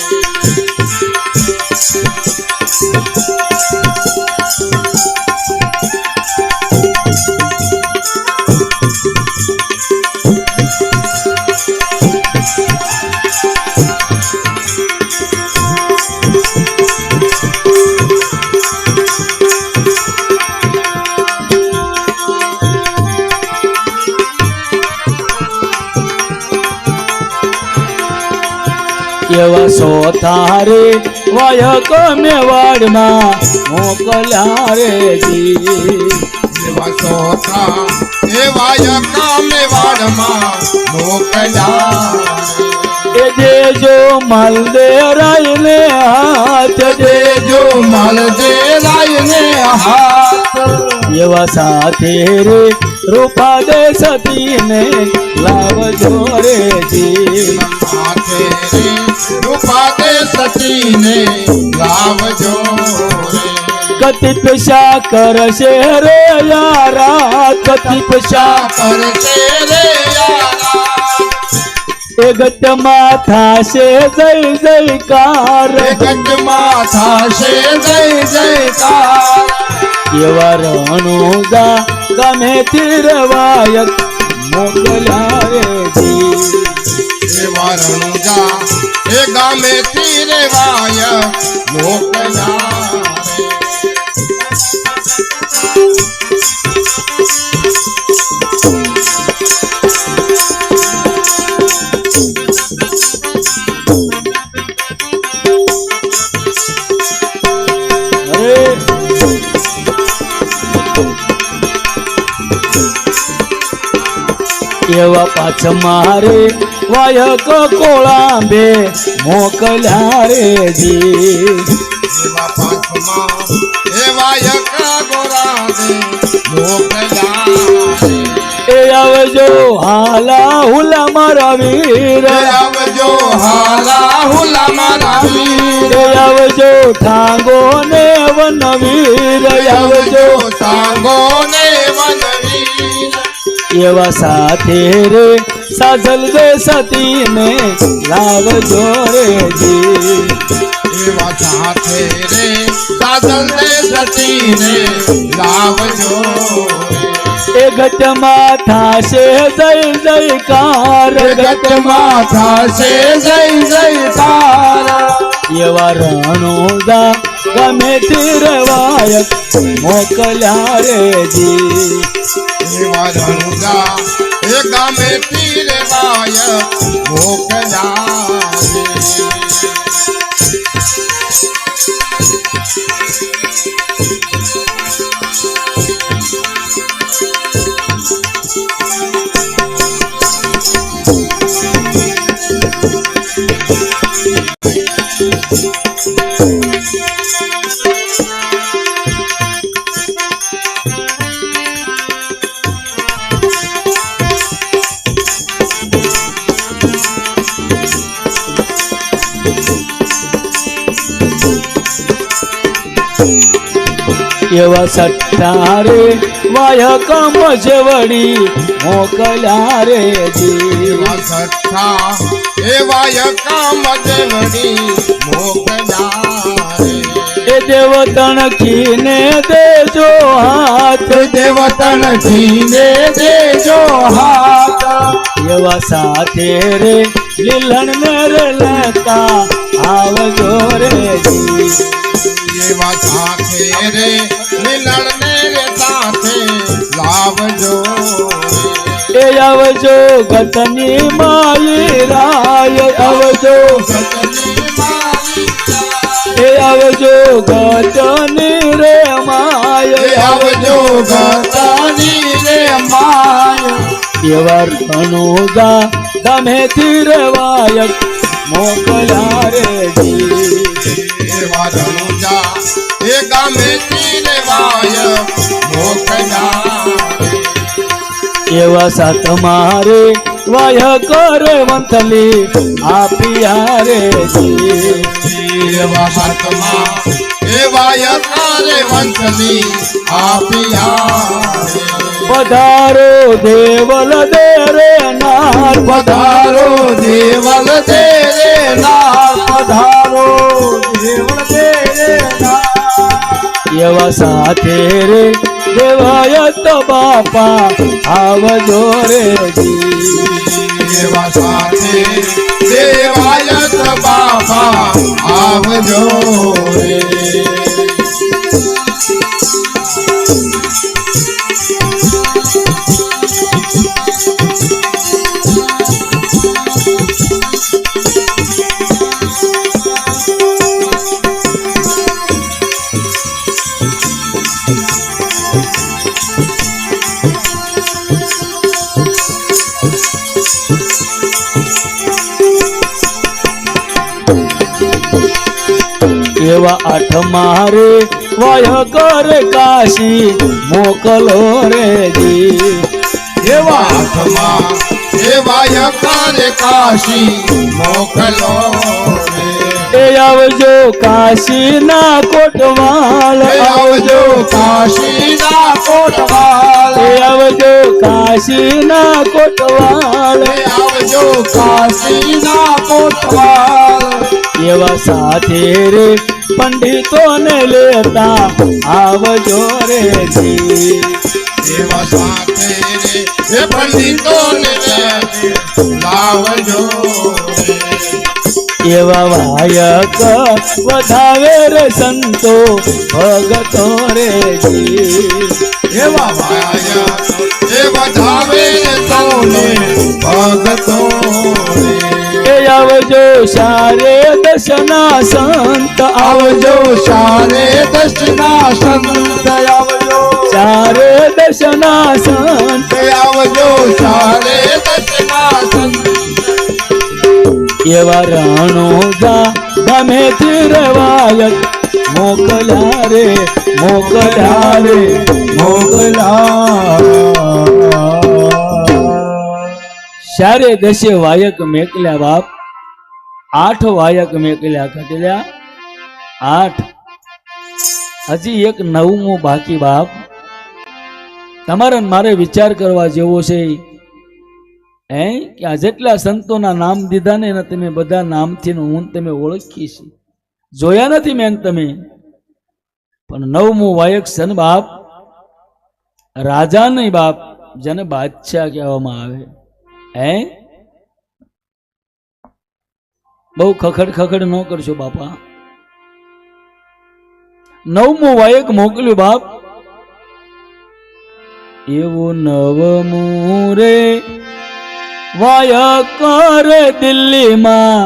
એવા સોથારે વાયક મેવાડમાં મોકલ્યા રે જી એવા સોથા એવા યકા મેવાડમાં મોકલ્યા એ દેજો માલદેરાયને હાથ દેજો માલદેરાયને હાથ એવા સાથે રે રૂપા દે સતીને લાવજો રે જી સાથે રે રૂપા દે સતીને લાવજો રે કતિ પૈસા કરશે રે યારા કતિ પૈસા કરશે રે યારા એ ગતમાં થાશે જય જયકાર ગજમાં થાશે જય જયકાર એવા રણુજા ગમે તીરવાયક મોકલ્યા રે જી એવા રણુજા એ ગામેથી રેવાય મોકલ્યા એવા પાછ મારે વાયક કોળાંબે મોકલ્યા રે જી એવા પાછમાં એવા યકા ગોરાદે મોકલ્યા એ આવજો હાલા હુલા મારા વીર આવજો હાલા હુલા મારા વીર એ આવજો ઠાંગો ને વનવીર આવજો સાંગો ને વનવીર એવા સાથે રે સાજલ દે સતીને લાવજો રે જી એવા સાથે રે સાજલ દે સતીને લાવજો એ ઘટમાં થાશે જય જયકાર ગટમાં થાશે જય જયકાર એવા રણુજા ગમે તીરવાયક મોકલ્યા રે જી એવા રણુજા એ ગામેથી રેવાય મોકલ્યા એવા સટ્ટારે વાયક મજવડી મોકલ્યા રે જી એવા સઠ્ઠા એવા યકા મજવડી મોકલ્યા એ દેવતણ ખીને દેજો હાથ દેવતન જીને દેજો હાથ એવા સાથે રે લીલણ ને રે લેતા આવજો રે જી એવા સાથે રે મિલણ ને રે સાથે લાવજો એ આવજો ગતની માઈ રાય આવજો સતની મારી એ આવજો ગતની રે માય આવજો ગતાની રે માય એવા રણુજા ગમે તીરવાયક મોકલ્યા રે જી એવા રણુજા એ ગામેથી રેવાય મોકલ્યા એવા સાત મારે વાય કરે વંથલી આપિયા રે જી એવા હાથમાં એવા યકારે વંશની આપિયા પધારો દેવલ દે રે નાર પધારો દેવલ દે રે નાર પધારો દેવલ દે રે નાર એવા સાથે રે દેવાયત બાપા આવજો રે જી એવા સાથે દેવાયત બાપા આવજો રે એવા આઠ મારે વાય કર કાશી મોકલો રે જી એવા હાથમાં એવા યકારે કાશી મોકલો રે એ આવજો કાશી ના કોટવાલ આવજો કાશીના કોટવાલ એ આવજો કાશી ના કોટવાલ આવજો કાશીના કોટવાલ એવા સાથે રે પંડિતો ને લેતા આવજો રે જી એવા સાથે રે એ પંડિતોને લાવજો રે એવા વાયક વધાવે રે સંતો ભગતો રે જી એવા ભાયા એ વધાવે સૌને ભગતો રે એ આવજો સારે દશના સંત આવજો શારે દશના સંત આવજો સારે દશના સંત આવજો શારે દશના સંત એવા રાણો જા ગમે તિરવાયક મોકલ્યા રે મોકલ્યા રે સારે દશે વાયક મેકલ્યા બાપ 8 વાયક મેકલ્યા ઘટેલ્યા 8 હજી એક 9મું બાકી બાપ તમારે મારે વિચાર કરવા જેવો છે કે આ જેટલા સંતોના નામ દીધા ને એના તમે બધા નામથી હું તમે ઓળખી છે જોયા નથી મેં તમે પણ 9મું વાયક સન બાપ રાજા નહીં બાપ જેને બાદશાહ કહેવામાં આવે બહુ ખખડ ખખડ ન કરશો બાપા 9મું વાયક મોકલ્યું બાપ એવું 9મું રે વાયક રે દિલ્હીમાં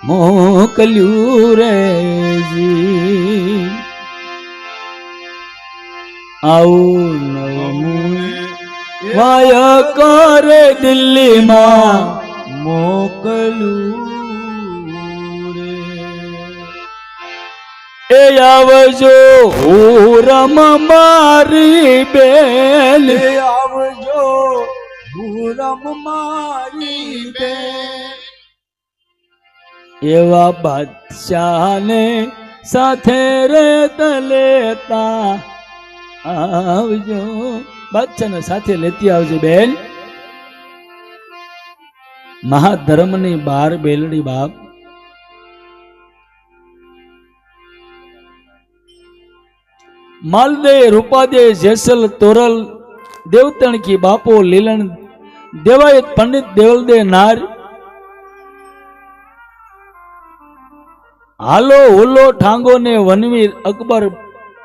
મોકલ્યું રે જી આવું 9મું વાયક રે દિલ્હીમાં મોકલ્યું રે એ આવજો રમ મારી બેલ આવજો રમ મારી બેન એવા બાદશાહને સાથે રે લેતા આવજો બાદશાહને સાથે લેતી આવજો બેન મહાધર્મની 12 બેલડી બાપ માલદે રૂપાદે જેસલ તોરલ દેવતણ કી બાપો લીલણ દેવાયત પંડિત દેવલદે નાર હાલો હુલો ઠાંગો ને વનવીર અકબર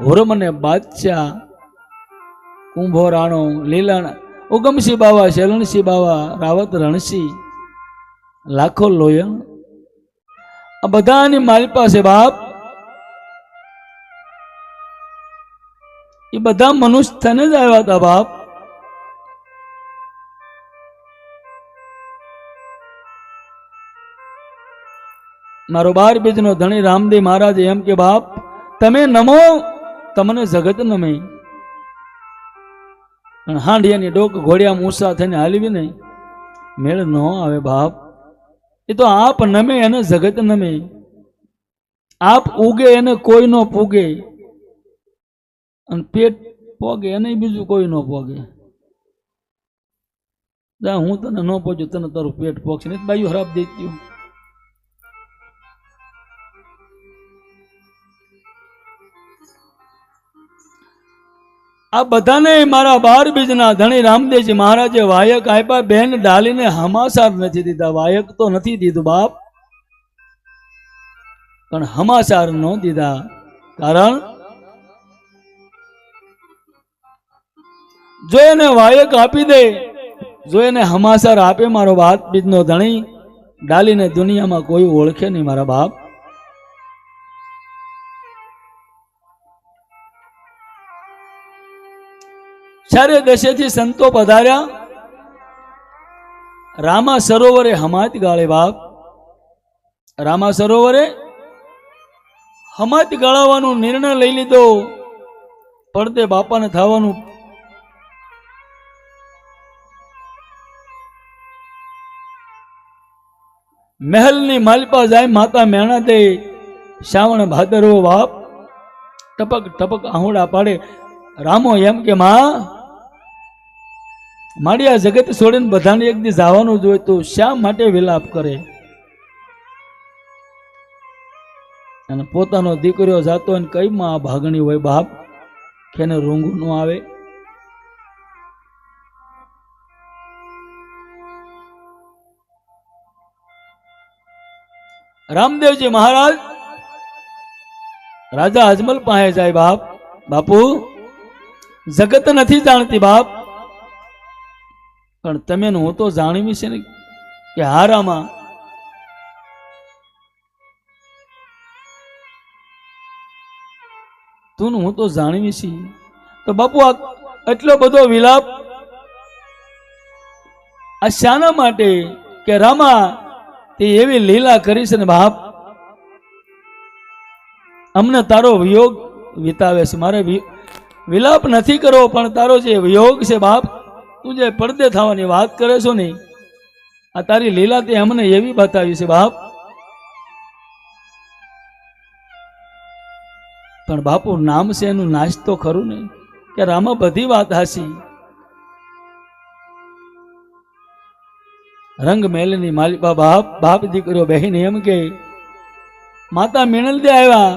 હુરમ ને બાદશાહ કુંભો રાણો લીલણ ઉગમસિંહ બાવા શેલણસિંહ બાવા રાવત રણસિંહ લાખો લોયણ આ બધાની મારી પાસે બાપ એ બધા મનુષ્ય થઈને જ આવ્યા હતા બાપ મારો 12 બીજનો ધણી રામદેવ મહારાજ એમ કે બાપ તમે નમો તમને જગત નમે હાંડિયાની ડોક ઘોડિયા મૂસા થઈને હાલવી નહીં મેળ ન આવે બાપ એ તો આપ નમે અને જગત નમે આપ ઉગે એને કોઈ નો પૂગે, અને પેટ પોગે એને બીજું કોઈ નો પોગે. જા હું તને ન પહોંચ્યું, તને તારું પેટ પોગશે નહીં, બાયું ખરાબ દેતી. આ બધાને મારા 12 બીજના ધણી રામદેવજી મહારાજે વાયક આપ્યા. બેન ડાલીને હમાસાર નથી દીધા. વાયક તો નથી દીધું બાપ, પણ હમાસાર ન દીધા. કારણ જો એને વાયક આપી દે, જો એને હમાસાર આપે મારો બાપ બીજનો ધણી, ડાલીને દુનિયામાં કોઈ ઓળખે નહીં મારા બાપ. ચારે દેશેથી સંતો પધાર્યા. રામા સરોવરે હમાત ગાળે બાપ. રામા સરોવરે હમાત ગાળવાનો નિર્ણય લઈ લીધો. પડતે બાપાને થવાનું. મહેલની માલપા જાય માતા મેણા દે. શ્રાવણ ભાદરવો બાપ ટપક ટપક આહુડા પાડે. રામો એમ કે માં મારી આ જગત છોડીને બધાને એક દી જવાનું જોઈએ, તો શા માટે વિલાપ કરે? અને પોતાનો દીકરો જાતો હોય કઈ માં ભાગણી હોય બાપ, કે એને રૂંગું ન આવે? રામદેવજી મહારાજ રાજા અજમલ પાસે જાય. બાપ બાપુ જગત નથી જાણતી બાપ, પણ તમે હું તો જાણવી છે ને કે હારામાં તું હું તો જાણવી છે. તો બાપુ આ એટલો બધો વિલાપ આ શાના માટે? કે રામા તે એવી લીલા કરી છે ને બાપ, અમને તારો વિયોગ વિતાવે છે. મારે વિલાપ નથી કરવો, પણ તારો જે વિયોગ છે બાપ, તું જે પડદે થવાની વાત કરે છો ને, આ તારી લીલા તે અમને એવી બતાવી છે બાપ. પણ બાપુ નામ છે એનું નાશ તો ખરું ને, કે રામા બધી વાત હાસી. રંગ મેલની માલિકા બાપ બાપ દીકરો બહેન એમ કે માતા મિણલ દે આવ્યા.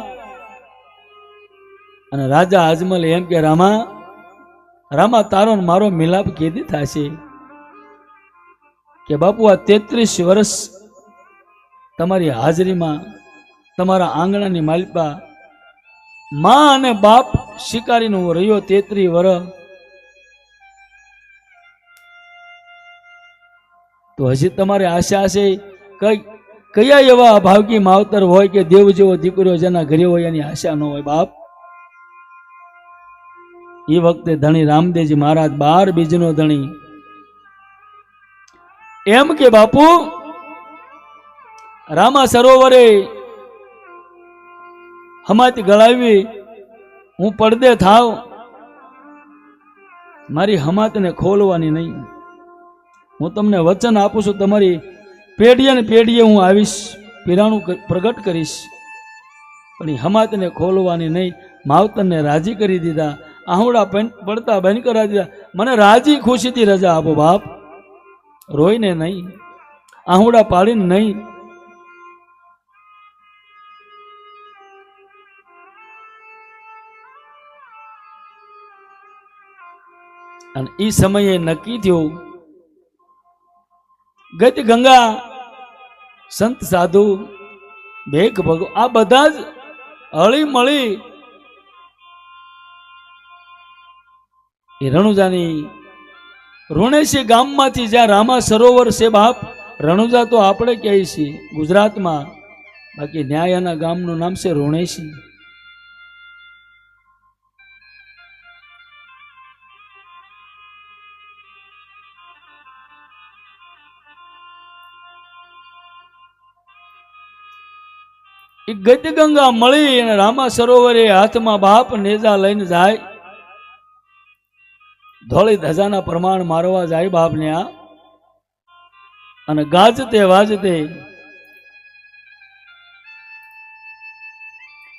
અને રાજા અજમલ એમ કે રામા રામા તારો ને મારો મિલાપ કેદી થશે? કે બાપુ આ 33 વર્ષ તમારી હાજરીમાં તમારા આંગણાની માલિકા માં અને બાપ શિકારીનો રહ્યો 33 વર્ષ, તો હજી તમારે આશા છે કયા એવા ભાવકી માવતર હોય કે દેવ જેવો દીકરો જેના ઘરે હોય એની આશા ન હોય બાપ? એ વખતે ધણી રામદેવજી મહારાજ 12 બીજનો ધણી એમ કે બાપુ રામા સરોવરે હમાતી ગળાવી હું પડદે થાવ, મારી હમાતને ખોલવાની નહીં. હું તમને વચન આપું છું, તમારી પેઢીએ ને પેઢીએ હું આવીશ, પીરાણું પ્રગટ કરીશ, પણ એ હમાતને ખોલવાની નહીં. માવતરને રાજી કરી દીધા, આહુડા પડતા બંધ કરાવી દીધા. મને રાજી ખુશીથી રજા આપો બાપ, રોઈને નહીં, આહુડા પાડીને નહીં. અને એ સમયે નક્કી થયું ગત ગંગા સંત સાધુ ભેખ ભગો આ બધા જ હળી મળી એ રણુજાની રુણેશી ગામમાંથી જ્યાં રામા સરોવર છે બાપ, રણુજા તો આપણે કહીએ છીએ ગુજરાતમાં, બાકી ન્યાયાના ગામનું નામ છે રુણેશી. એ ગત ગંગા મળી અને રામા સરોવરે હાથમાં બાપ નેજા લઈને જાય, ધોળી ધજાના પ્રમાણ મારવા જાય બાપ ને આ, અને ગાજતે વાજતે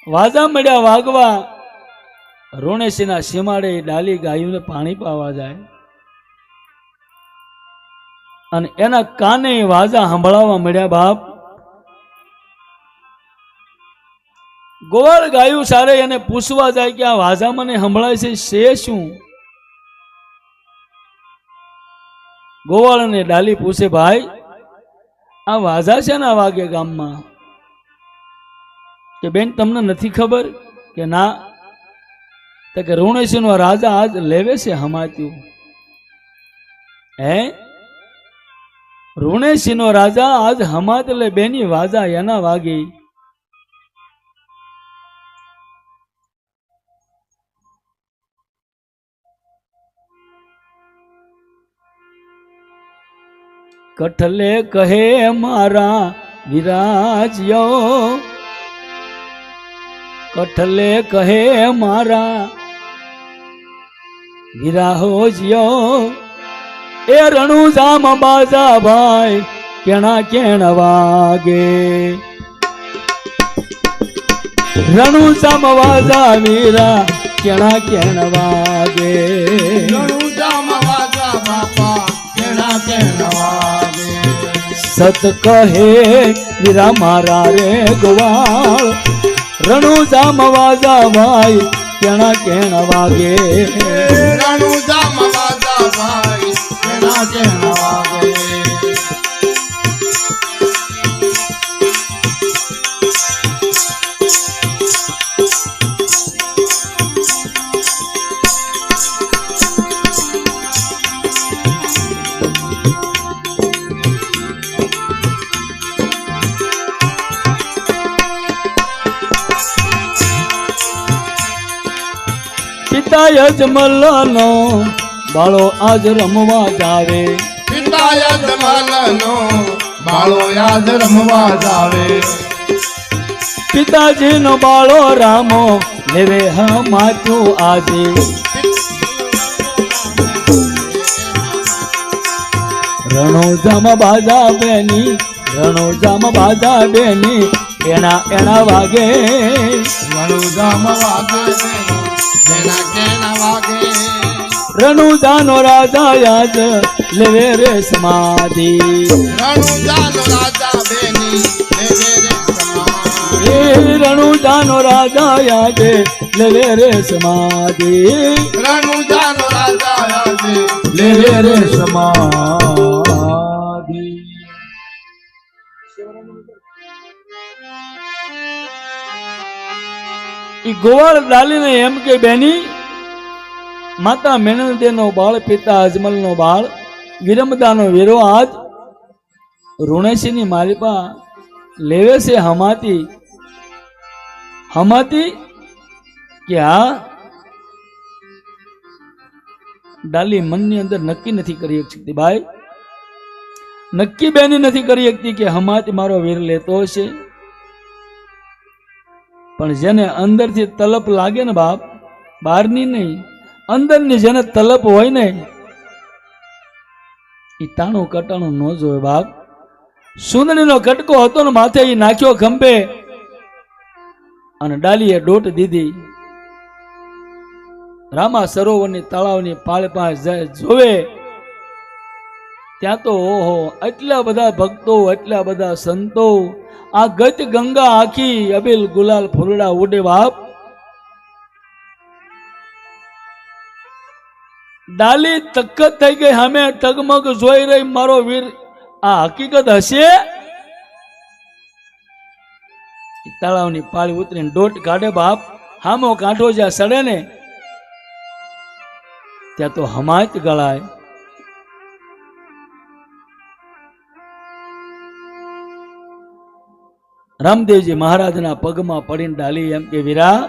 વાજા મળ્યા વાગવા. રોણેશીના સીમાડે ડાલી ગાયોને પાણી પાવા જાય અને એના કાને વાજા સંભળાવવા મળ્યા બાપ. ગોવાળ ગાયું સારે એને પૂછવા જાય કે આ વાજા મને સંભળાય છે શું? ગોવાળ અને ડાલી પૂછે ભાઈ આ વાજા છે ને વાગે ગામમાં? કે બેન તમને નથી ખબર? કે ના. તો કે ઋણેશીનો રાજા આજ લેવે છે હમાત્યું. હે ઋણેશીનો રાજા આજ હમાત લે બેની વાજા એના વાગી. કઠલે કહે મારા વિરાજ્યો, કઠલે કહે મારા વિરાહોજ્યો, એ રણુજામ બાજા ભાઈ કેણા કેણ વાગે. રણુજામ વાજા વીરા કેણા કેણ વાગે. રણુજામ વાજા બાપા કેણા કેણ વાગે. સત કહે વીરા મારા રે ગોવાળ, રણુજામ વાજા ભાઈ કેણા કેણ વાગે. રણુજામ વાજા ભાઈ કેણા કેણ વાગે. પિતા યજમલનો બાળો આજ રમવા જાવે. પિતા યજમલનો બાળો યાદ રમવા જાવે. પિતાજીનો બાળો રામો લેવે હમાતું આજે. રણોજામ બાજા બેની, રણોજામ બાજા બેની એના એના વાગે. રણુજામ વાગે કેણા કેણ વાગે. રણુજાનો રાજા યાદ લેવે રે સમાધિ. રણુજાનો રાજા બેની લેવે રે સમાધિ. એ રણુજાનો રાજા યાદ લેવે રે સમાધિ. રણુજાનો રાજા યાદ લેવે રે સમાધિ. ઈ ગોવાળ ડાલીને એમ કે બેની માતા મેણલદેનો બાળ, પિતા અજમલનો બાળ, વિરમદાનો વીરો આજ ઋણેશીની માલિપા લેવે છે હમાતી. હમાતી કે હા? ડાલી મનની અંદર નક્કી નથી કરી શકતી ભાઈ, નક્કી બેની નથી કરી શકતી કે હમાતી મારો વીર લેતો હશે. પણ જેને અંદરથી તલપ લાગે ને બાપ, બહારની નહીં અંદરની જેને તલપ હોય ને એ ટાણું કટાણું ન જોવે બાપ. સુંદરીનો કટકો હતો ને માથે એ નાખ્યો ખંભે અને ડાલીએ દોટ દીધી. રામા સરોવરની તળાવની પાળે પાસે જોવે ત્યાં તો ઓહો એટલા બધા ભક્તો, એટલા બધા સંતો, આ ગત ગંગા આખી અબિલ ગુલાલ ફૂલડા ઉડે બાપ. ડાલી તકત થઈ ગઈ, સામે ટગમગ જોઈ રહી મારો વીર આ હકીકત હશે? તળાવની પાળી ઉતરીને દોટ કાઢે બાપ. હામો કાંઠો જ્યાં સડે ને ત્યાં તો હમાત ગળાય. રામદેવજી મહારાજના પગમાં પડીને ડાલી એમ કે વીરા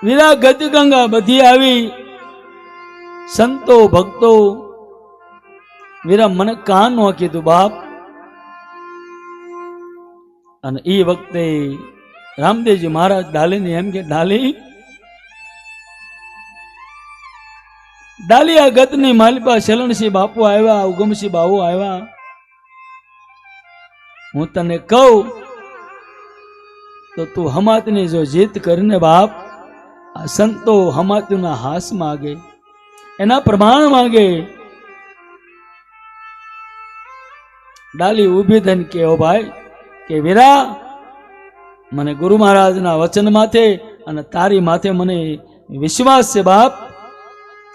વીરા ગજગંગા બધી આવી, સંતો ભક્તો, વીરા મને કાન નો કીધું બાપ. અને એ વખતે રામદેવજી મહારાજ ડાલીને એમ કે ડાલી ડાલી આ ગતની માલિપા શલણસિંહ બાપુ આવ્યા, ઉગમસિંહ બાપુ આવ્યા, હું તને કહું તો તું હમાતની જો જીત કરીને બાપ આ સંતો હમાતુના હાસ માગે, એના પ્રમાણ માગે. ડાલી ઊભી થઈને કેવો ભાઈ કે વીરા, મને ગુરુ મહારાજના વચન માથે અને તારી માથે મને વિશ્વાસ છે બાપ.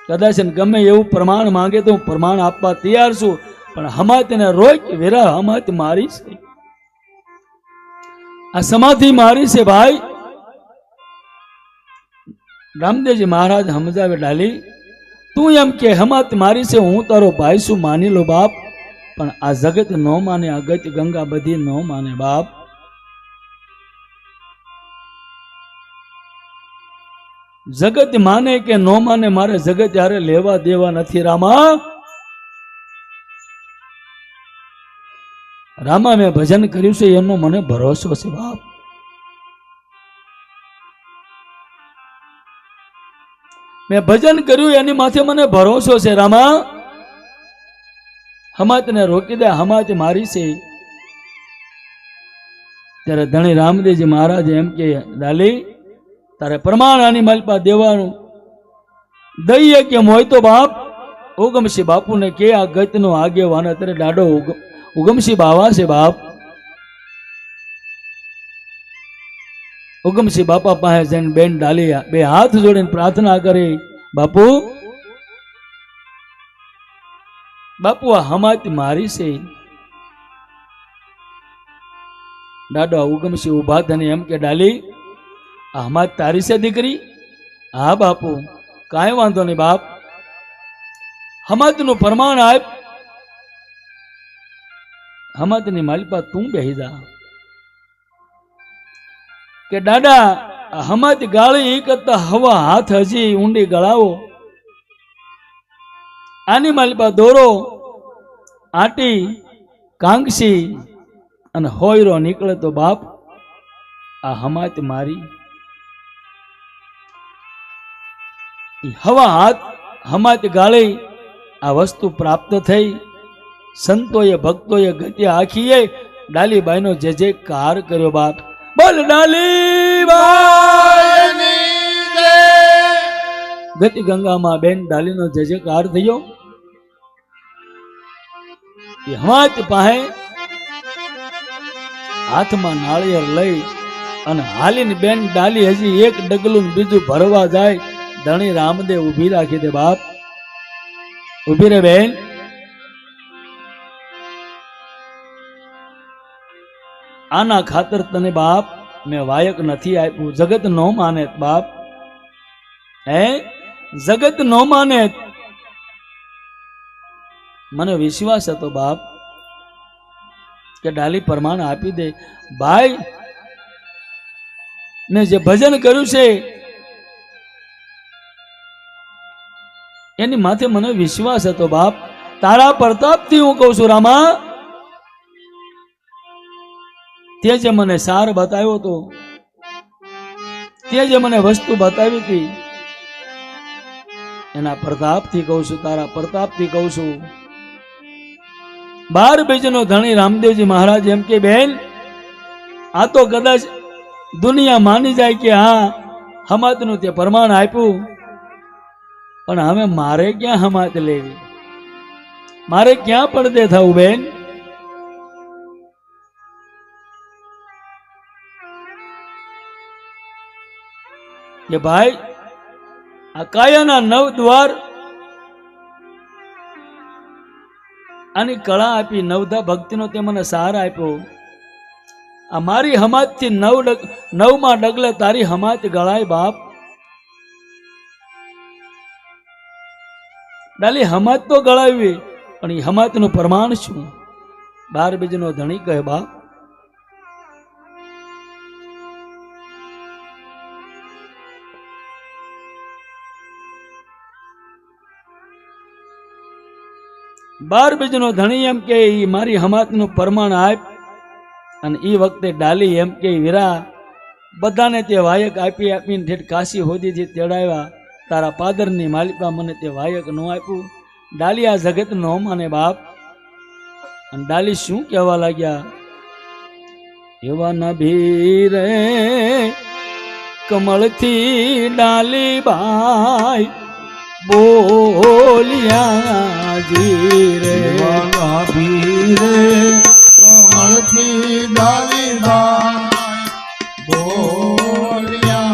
કદાચ ગમે એવું પ્રમાણ માંગે તો હું પ્રમાણ આપવા તૈયાર છું, પણ હમાતને રોક વીરા, હમાત મારી છે, આ સમાધિ મારી છે ભાઈ. રામદેવજી મહારાજ સમજાવે ડાલી, તું એમ કે હમાત મારી છે, હું તારો ભાઈ છું માની લો બાપ, પણ આ જગત ન માને, આ ગત ગંગા બધી ન માને બાપ. જગત માને કે ન માને, મારે જગત યારે લેવા દેવા નથી રામા. રામા મેં ભજન કર્યું છે એનો મને ભરોસો છે બાપ. મેં ભજન કર્યું એની માથે મને ભરોસો છે રામા. હમાતને રોકી દે, હમાત મારી છે. ત્યારે ધણી રામદેવજી મહારાજ એમ કે ડાલી, તારે પ્રમાણ આની માલપા દેવાનું દઈએ કેમ હોય તો બાપ ઉગમસિંહ બાપુને કે આ ગતનો આગેવાન અત્યારે દાડો ઉગમસિંહ બાવા છે બાપ. ઉગમસિંહ બાપા પાસે જઈને બેન ડાલી બે હાથ જોડીને પ્રાર્થના કરી, બાપુ બાપુ આ હમાત મારી છે. દાડો ઉગમસિંહ ઉભા થઈને એમ કે ડાલી, આ હમાત તારી છે દીકરી? હા બાપુ. કાંઈ વાંધો નહીં બાપ, હમાતનું પ્રમાણ આપ. હમાતની માલિપા તું બેહી જા. કે દાદા હમાત ગાળી એ કરતા હવા હાથ હજી ઊંડી ગળાવો, આની માલિપા દોરો આટી કાંગસી અને હોયરો નીકળે તો બાપ આ હમાત મારી. હવા હાથ હમાત ગાળી આ વસ્તુ પ્રાપ્ત થઈ. સંતોએ ભક્તોએ ગતિ આખીએ ડાલીબાઈનો જે જે કાર કર્યો બાપ. બોલ ડાલીબાઈ ગતિ ગંગામાં બેન ડાલીનો જે જે કાર થયો. એ હમાત પાસે હાથમાં નાળિયેર લઈ અને હાલીને બેન ડાલી હજી એક ડગલું બીજું ભરવા જાય, ધણી રામદેવ ઉભી રાખી દે બાપ. ઉભી રે બેન. આના ખાતર તને બાપ મેં વાયક નથી આપ્યું. જગત નો માને બાપ, હે જગત નો માને, મને વિશ્વાસ હતો બાપ કે ડાલી પ્રમાણ આપી દે. ભાઈ મેં જે ભજન કર્યું છે એની માથે મને વિશ્વાસ હતો બાપ. તારા પ્રતાપથી હું કહું છું રામા, તે જે મને સાર બતાવ્યો હતો, તે જે મને વસ્તુ બતાવી હતી, એના પ્રતાપથી કહું છું, તારા પ્રતાપથી કહું છું. 12 બીજનો ધણી રામદેવજી મહારાજ એમ કે બેન આ તો કદાચ દુનિયા માની જાય કે હા હમાતનું તે પ્રમાણ આપ્યું, પણ હવે મારે ક્યાં હમાત લેવી, મારે ક્યાં પડદે થવું બેન. કે ભાઈ આ કાયાના 9 દ્વાર આની કળા આપી, નવધા ભક્તિનો તે મને સહારા આપ્યો. આ મારી હમાતથી 9માં ડગલે તારી હમાત ગળાય બાપ. ડાલી હમાત તો ગળાવી, પણ એ હમાતનું પ્રમાણ શું? 12 બીજનો ધણી કહે બાપ બાર બીજનો ધણી એમ કે મારી હમાતનું પ્રમાણ આપ. અને એ વખતે ડાલી એમ કે વીરા બધાને તે વાયક આપી આપીને ઠેઠ કાશી હોદીથી તેડાવ્યા, તારા પાદરની માલિકા મને તે વાયક ન આપ્યું. ડાલી આ જગત ન માને બાપ. અને ડાલી શું કહેવા લાગ્યા એવા નભી રે કમળથી ડાલી બાઈ બોલિયા જી રે ભીરે કમળથી ડાલી બોલ્યા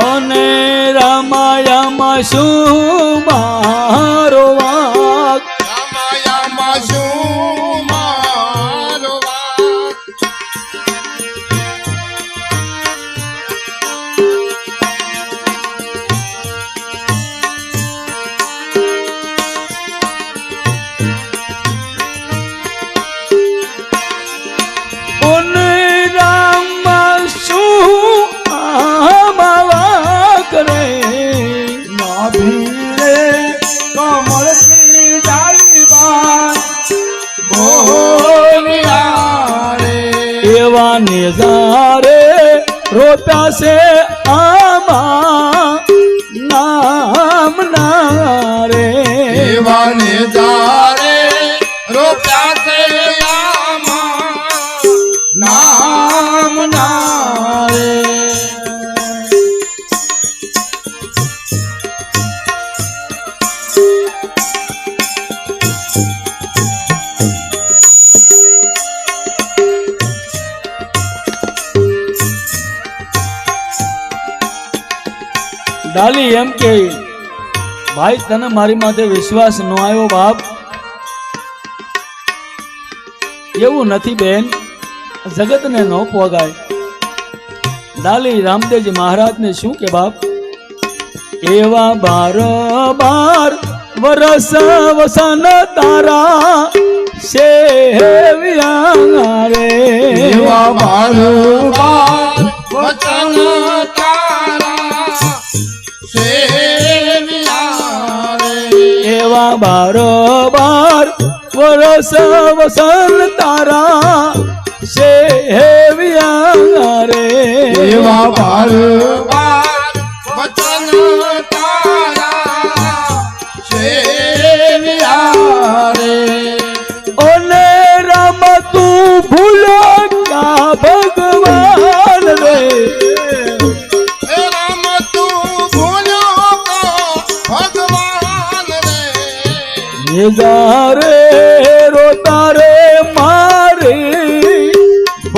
અને રામાયામાં શું મારો વાગ રામાયામાં શું મારો વાગ? અને રામમાં શું આમાં કરે ભીરે કમળથી ડાલી બોલ્યા રે એવા નેજારે રોપ્યા છે આમાં નામ ના રે એવા નેજારે રોપ્યા છે આમાં નામ ના રે. ડાલી એમ કે ભાઈ તને મારી માથે વિશ્વાસ ન આવ્યો બાપ એવું નથી બેન જગતને ન પોગાય ડાલી રામદેવજી મહારાજને શું કે બાપ એવા 12 વરસ વસન તારા સેવ્યા રે એવા 12 વચન તારા સેવ્યા રે. એવા 12 વરસ વસન તારા સેવ્યા રે એવા 12 વચન તારા સેવ્યા રે. ઓને રામ તું ભૂલો કા ભગવાન રે હે રામ તું ભૂલ્યો કો ભગવાન રે. નિજારે રોતા રે મારે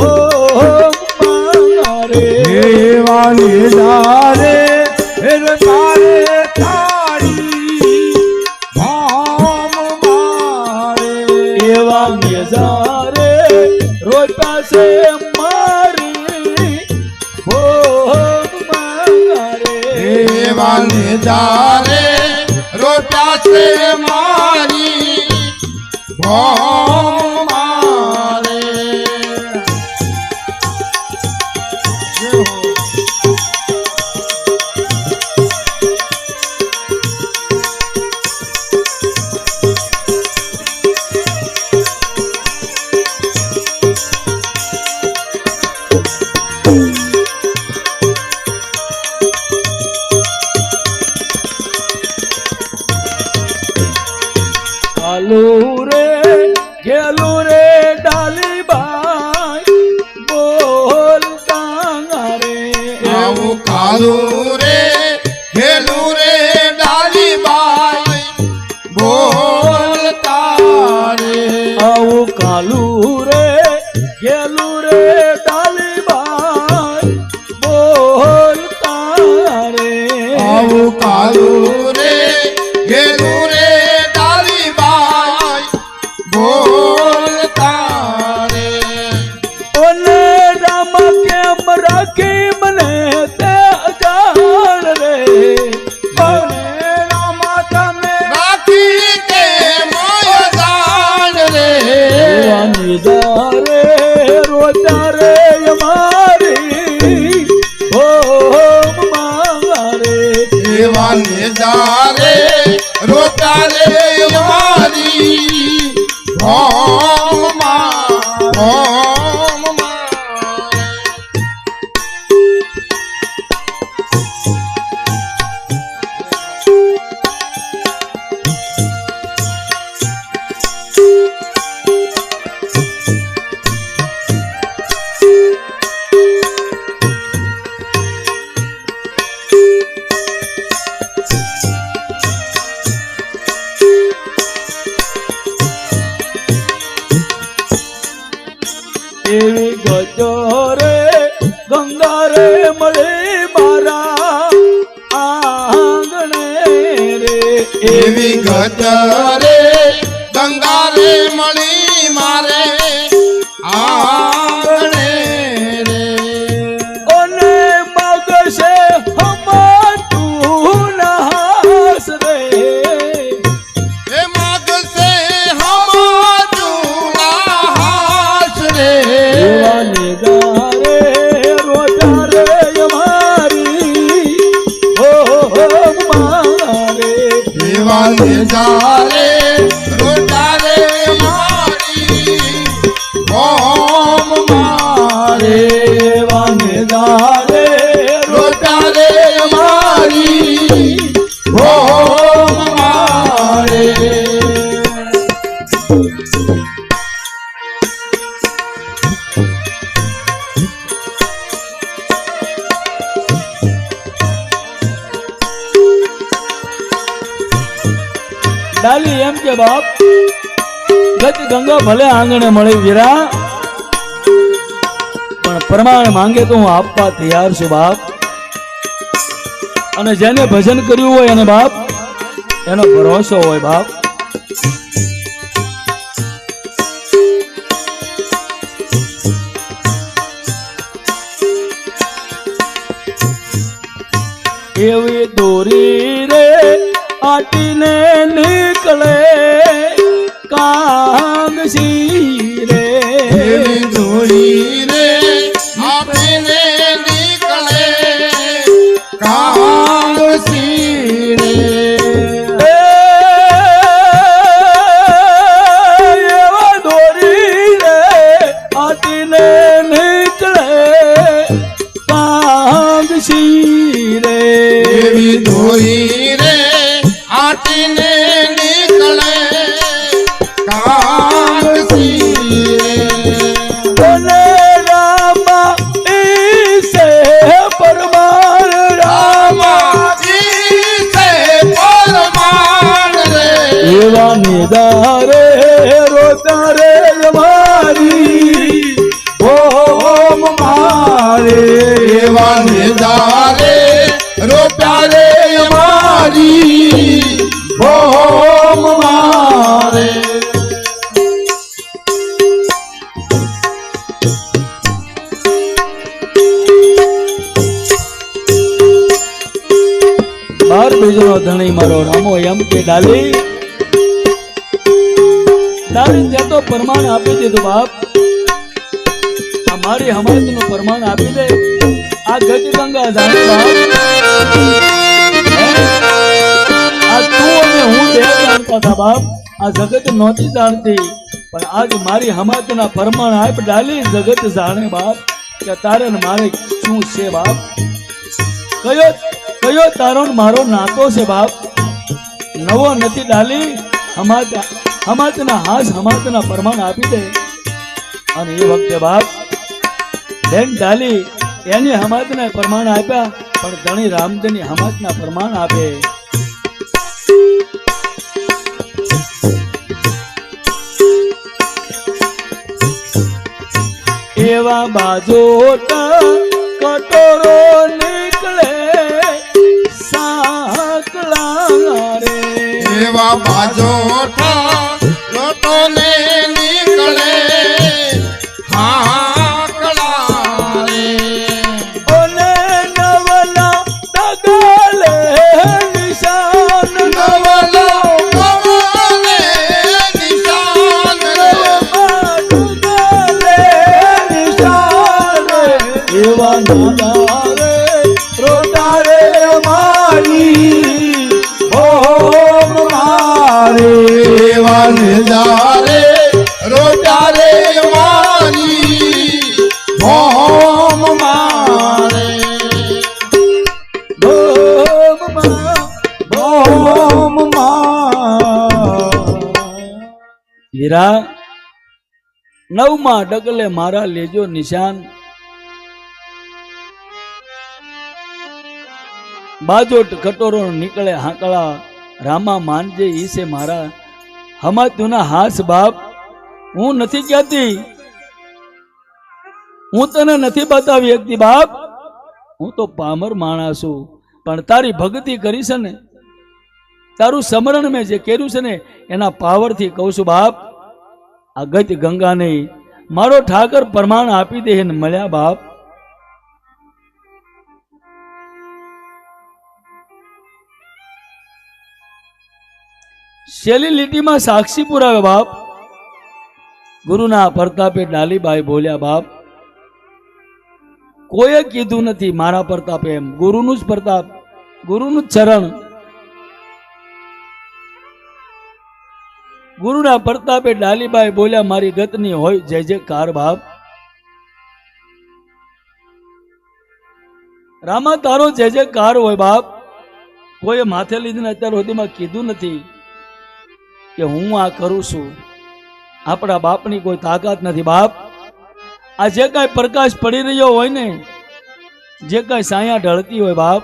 ઓ મારે દેવાની ધારે તારે તારી ભામ મારે એવા નિજારે રોતા છે મારી ઓ મારે એવા નેજારે રોટા છે મારી ભોમ મારે. કાલુ રે ગેલુ રે ડાલી બાઈ બોલતા રે આવું કાલું રે ઘેલું રે ડાલી બાઈ બોલતા રે. આવું કાલુ રે ગેલુ રે ડાલી બાઈ બોલતા રે આવું કાલું રે ઘેલું રે ડાલી બાઈ બોલતા રે. ઓને રામ કેમ રાખી મને તે અજાણ રે અને રામ તમે રાખી કે મોય દાન રે. એવા નિજારે રોતા રે અમારી ઓ મારે એવા નેજારે રોતા રે મારી ભોમ ભોમ એવી ગજો રે ગંગા રે મળે મારા આંગણે રે એવી ગજરે ગંગા રે મળી મારે આંગણે રે અને મગશે હમાતું નહાસ રે એ માગશે હમારું હાસ રે એવા નિગારે રોજા રે અમારી હો મારે એવા જારે રોટારે મારી ઓમ મારે એવા નિગારે રોટારે મારી ઓમ મારે ડાલી એમ કે બાપ ગજ ગંગા ભલે આંગણે મળી વીરા પણ પ્રમાણ માંગે તો હું આપવા તૈયાર છું બાપ અને જેને ભજન કર્યું હોય એને બાપ એનો ભરોસો હોય બાપ એવી દોરી રે આટીને નીકળે કાંગસી રે એવી દોરી રે આપીને નીકળે કાંગસી રે એવા દોરી રે આટીને નીકળે કાંગસી રે એવી દોરી રે આટીને નીકળે કાંગસી રે બોલે રામા ઈસે પરમાર રામાજી સે પરમાન રે એવા નિદારે રોતા રે મારી ઓમ મારે એવા નિદારે રોપ્યા રે મારી ઓમ મારે બાર બીજનો ધણી મારો રામો એમ કે ડાલી ડાલી તો પ્રમાણ આપી દીધું બાપ આ મારી હમાયતનું પ્રમાણ આપી દે આ ગજ ગંગા જાણે બાપ આ તું અને હું બે જાણતા હતા બાપ આ જગત નહોતી જાણતી પણ આજ મારી હમાયતના પ્રમાણ આપ ડાલી જગત જાણે બાપ કે તારે ને મારે શું છે બાપ કયો કયો તારો ને મારો નાતો છે બાપ નવો નથી ડાલી હમાતના હાસ હમાતના પ્રમાણ આપી દે અને એ વખતે બાપ બેન ડાલી એની હમાતના પ્રમાણ આપ્યા પણ ધણી રામદેવની હમાતના પ્રમાણ આપે એવા બાજોટા કટોરો નીકળે સાકલા રે એવા બાજોઠા લોટોને નીકળે હાકડા રે ઓને નવલા ડગલે નિશાન નવલો નવલે નિશાન રે ડગલે નિશાન એવા નાદા રે રોતા રે અમારી ઓમ મારે એવા નિદારે રોટા રે મારી ઓમ મારે વીરા નવમાં ડગલે મારા લેજો નિશાન બાજોટ કટોરો નીકળે હાકળા રામા માનજે ઈસે મારા હમાતુના હાસ બાપ હું નથી કહેતી હું તને નથી બતાવી શકતી બાપ, હું તો પામર માણસ છું, પણ તારી ભક્તિ કરી છે ને, તારું સ્મરણ મેં જે કર્યું છે ને એના પાવરથી કહું છું બાપ, આ ગત ગંગાને મારો ઠાકર પ્રમાણ આપી દે ને મળ્યા બાપ. છેલ્લી લીટીમાં સાક્ષી પુરાવે બાપ, ગુરુના પ્રતાપે ડાલીબાઈ બોલ્યા બાપ, કોઈએ કીધું નથી મારા પ્રતાપે, એમ ગુરુનું જ પ્રતાપ, ગુરુનું જ ચરણ. ગુરુના પ્રતાપે ડાલીબાઈ બોલ્યા મારી ગતની હોય જય જયકાર બાપ. રામા તારો જય જયકાર હોય બાપ. કોઈએ માથે લીધીને અત્યાર સુધીમાં કીધું નથી કે હું આ કરું છું. આપણા બાપની કોઈ તાકાત નથી બાપ. આ જે કાંઈ પ્રકાશ પડી રહ્યો હોય ને, જે કાંઈ સાયા ઢળતી હોય બાપ,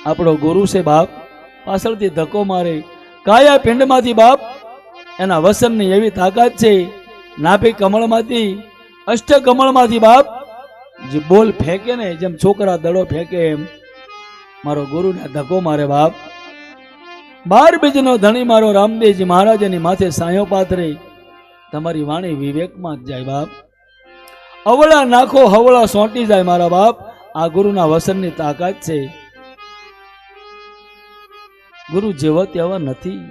આપણો ગુરુ છે બાપ. પાછળથી ધક્કો મારે કાયા પિંડમાંથી બાપ, એના વસનની એવી તાકાત છે. નાભી કમળમાંથી, અષ્ટ કમળમાંથી બાપ, જે બોલ ફેંકે ને, જેમ છોકરા દડો ફેંકે એમ મારો ગુરુને ધક્કો મારે બાપ. 12 બીજનો ધણી મારો રામદેવજી મહારાજની માથે સાયો પાથરે, તમારી વાણી વિવેકમાં જ જાય બાપ. અવળા નાખો હવળા સોંટી જાય મારા બાપ. આ ગુરુના વસનની તાકાત છે. ગુરુ જેવા તેવા નથી.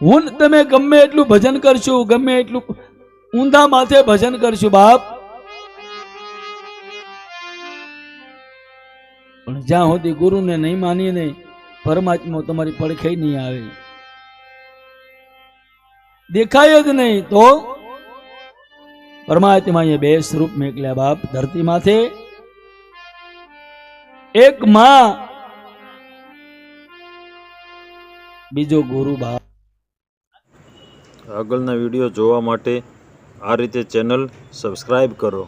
હું તમે ગમે એટલું ભજન કરશું, ગમે એટલું ઊંધા માથે ભજન કરશું બાપ, પણ જ્યાં સુધી ગુરુને નહીં માનીને પરમાત્મા તમારી પડખે નહીં આવે, દેખાય જ નહીં, તો પરમાત્મા એ 2 સ્વરૂપ મેકલ્યા બાપ ધરતી માથે. એક માં, બીજો ગુરુ બાપ. આગળના વિડીયો જોવા માટે આ રીતે ચેનલ સબસ્ક્રાઈબ કરો.